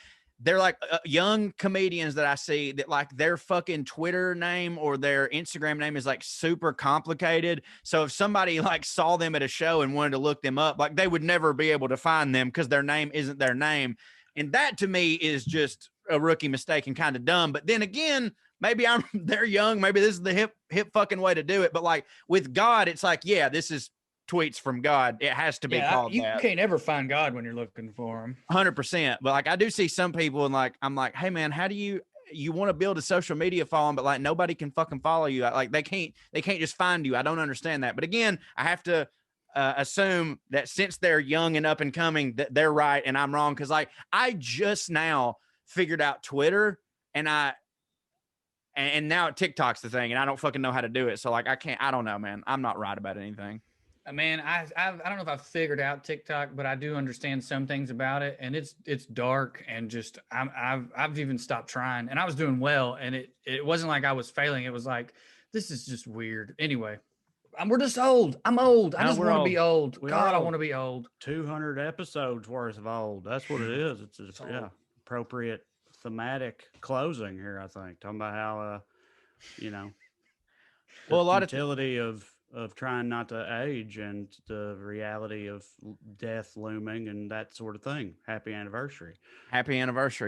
They're like young comedians that I see that like their fucking Twitter name or their Instagram name is like super complicated. So if somebody like saw them at a show and wanted to look them up, like they would never be able to find them because their name isn't their name. And that to me is just a rookie mistake and kind of dumb. But then again, maybe they're young. Maybe this is the hip fucking way to do it. But like with God, it's like, yeah, this is tweets from God. It has to be called you that. Can't ever find God when you're looking for him. 100%. But like, I do see some people and like, I'm like, hey man, how do you want to build a social media following, but like nobody can fucking follow you. Like they can't just find you. I don't understand that. But again, I have to assume that since they're young and up and coming, that they're right and I'm wrong. Cause like I just now figured out Twitter and now TikTok's the thing and I don't fucking know how to do it. So like, I don't know, man. I'm not right about anything. Man, I don't know if I've figured out TikTok, but I do understand some things about it, and it's dark and just I've even stopped trying, and I was doing well, and it wasn't like I was failing. It was like this is just weird. Anyway, we're just old. I'm old. I just want to be old. I want to be old. 200 episodes worth of old. That's what it is. It's appropriate thematic closing here. I think talking about how well, a lot utility of trying not to age and the reality of death looming and that sort of thing. Happy anniversary.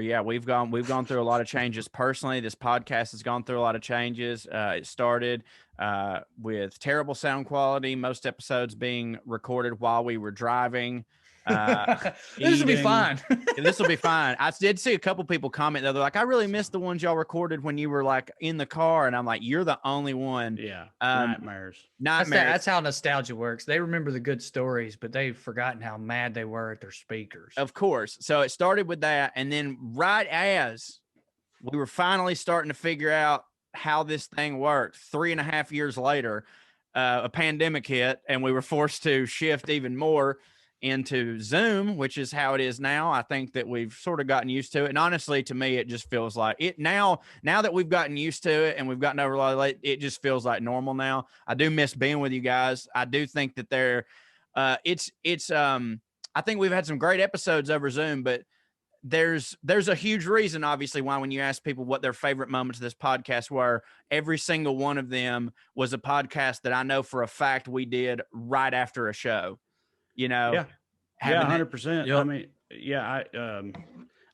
Yeah. We've gone through a lot of changes personally. This podcast has gone through a lot of changes. It started with terrible sound quality, most episodes being recorded while we were driving. This will be fine. This will be fine. I did see a couple people comment though. They're like, I really missed the ones y'all recorded when you were like in the car. And I'm like, you're the only one. Yeah. Nightmares. That's how nostalgia works. They remember the good stories, but they've forgotten how mad they were at their speakers. Of course. So it started with that. And then right as we were finally starting to figure out how this thing worked, 3.5 years later, a pandemic hit and we were forced to shift even more into Zoom, which is how it is now. I think that we've sort of gotten used to it. And honestly, to me, it just feels like it now that we've gotten used to it and we've gotten over a lot of it just feels like normal now. I do miss being with you guys. I do think that I think we've had some great episodes over Zoom, but there's a huge reason, obviously, why when you ask people what their favorite moments of this podcast were, every single one of them was a podcast that I know for a fact we did right after a show. Yeah, 100%. Yep. I mean,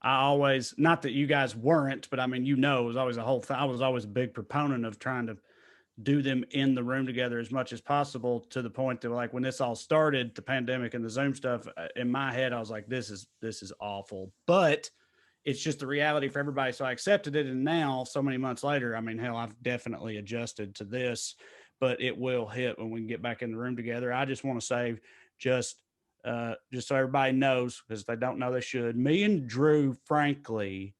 I always, not that you guys weren't, but I mean, it was always a whole thing. I was always a big proponent of trying to do them in the room together as much as possible, to the point that like when this all started, the pandemic and the Zoom stuff, in my head, I was like, this is awful. But it's just the reality for everybody. So I accepted it. And now, so many months later, I mean, hell, I've definitely adjusted to this, but it will hit when we can get back in the room together. I just want to say, just so everybody knows, because they don't know, they should. Me and Drew, frankly,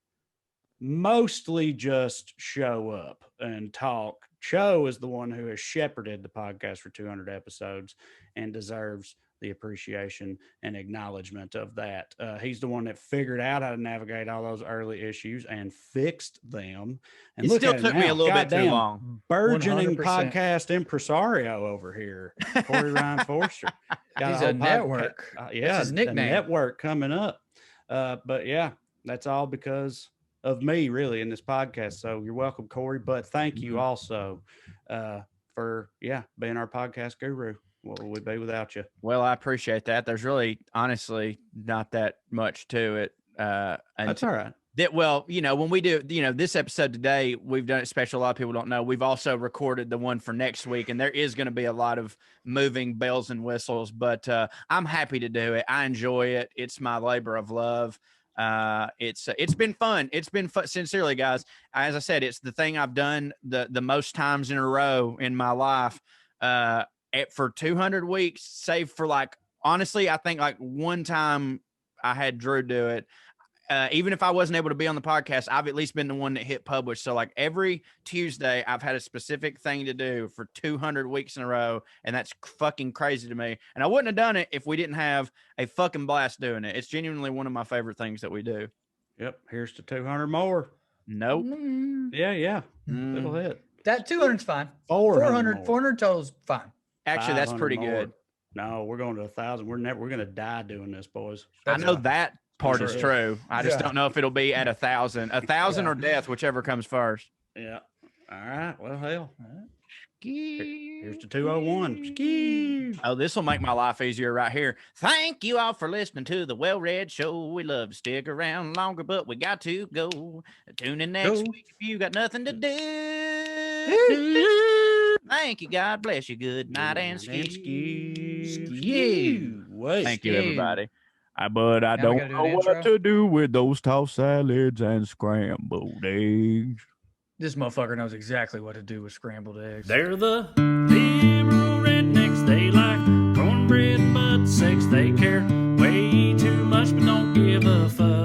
mostly just show up and talk. Cho is the one who has shepherded the podcast for 200 episodes and deserves the appreciation and acknowledgement of that. He's the one that figured out how to navigate all those early issues and fixed them. And It look still at took it me now. a little bit too Goddamn long. Burgeoning 100%. podcast impresario over here, Corey Ryan Forster. Got He's whole a network. yeah, That's his nickname. a network coming up. But yeah, that's all because of me, really, in this podcast. So you're welcome, Corey. But thank you also for being our podcast guru. What would we be without you? Well, I appreciate that. There's really, honestly, not that much to it. That's all right. Well, when we do, this episode today, we've done it special. A lot of people don't know. We've also recorded the one for next week, and there is going to be a lot of moving bells and whistles, but I'm happy to do it. I enjoy it. It's my labor of love. It's been fun. It's been fun. Sincerely, guys. As I said, it's the thing I've done the most times in a row in my life. For 200 weeks, save for honestly, I think one time I had Drew do it. Even if I wasn't able to be on the podcast, I've at least been the one that hit publish. So every Tuesday, I've had a specific thing to do for 200 weeks in a row. And that's fucking crazy to me. And I wouldn't have done it if we didn't have a fucking blast doing it. It's genuinely one of my favorite things that we do. Yep. Here's to 200 more. Nope. Yeah. It'll hit. That 200's fine. 400 400 total's fine. Actually, that's pretty 500 more. good. No, we're going to 1,000. We're going to die doing this, boys. I know that part is true. I just Yeah. don't know if it'll be at 1,000. 1,000 or death, whichever comes first. Yeah. All right. Well, hell. Here's to 201. Ski. Oh, this will make my life easier right here. Thank you all for listening to the WellRED Show. We love to stick around longer, but we got to go. Tune in next week if you got nothing to do. Thank you. God bless you. Good night and ski. Thank you, everybody. But I Now we don't gotta do know an what intro? to do with those tossed salads and scrambled eggs. This motherfucker knows exactly what to do with scrambled eggs. They're the liberal rednecks. They like cornbread, but sex they care way too much, but don't give a fuck.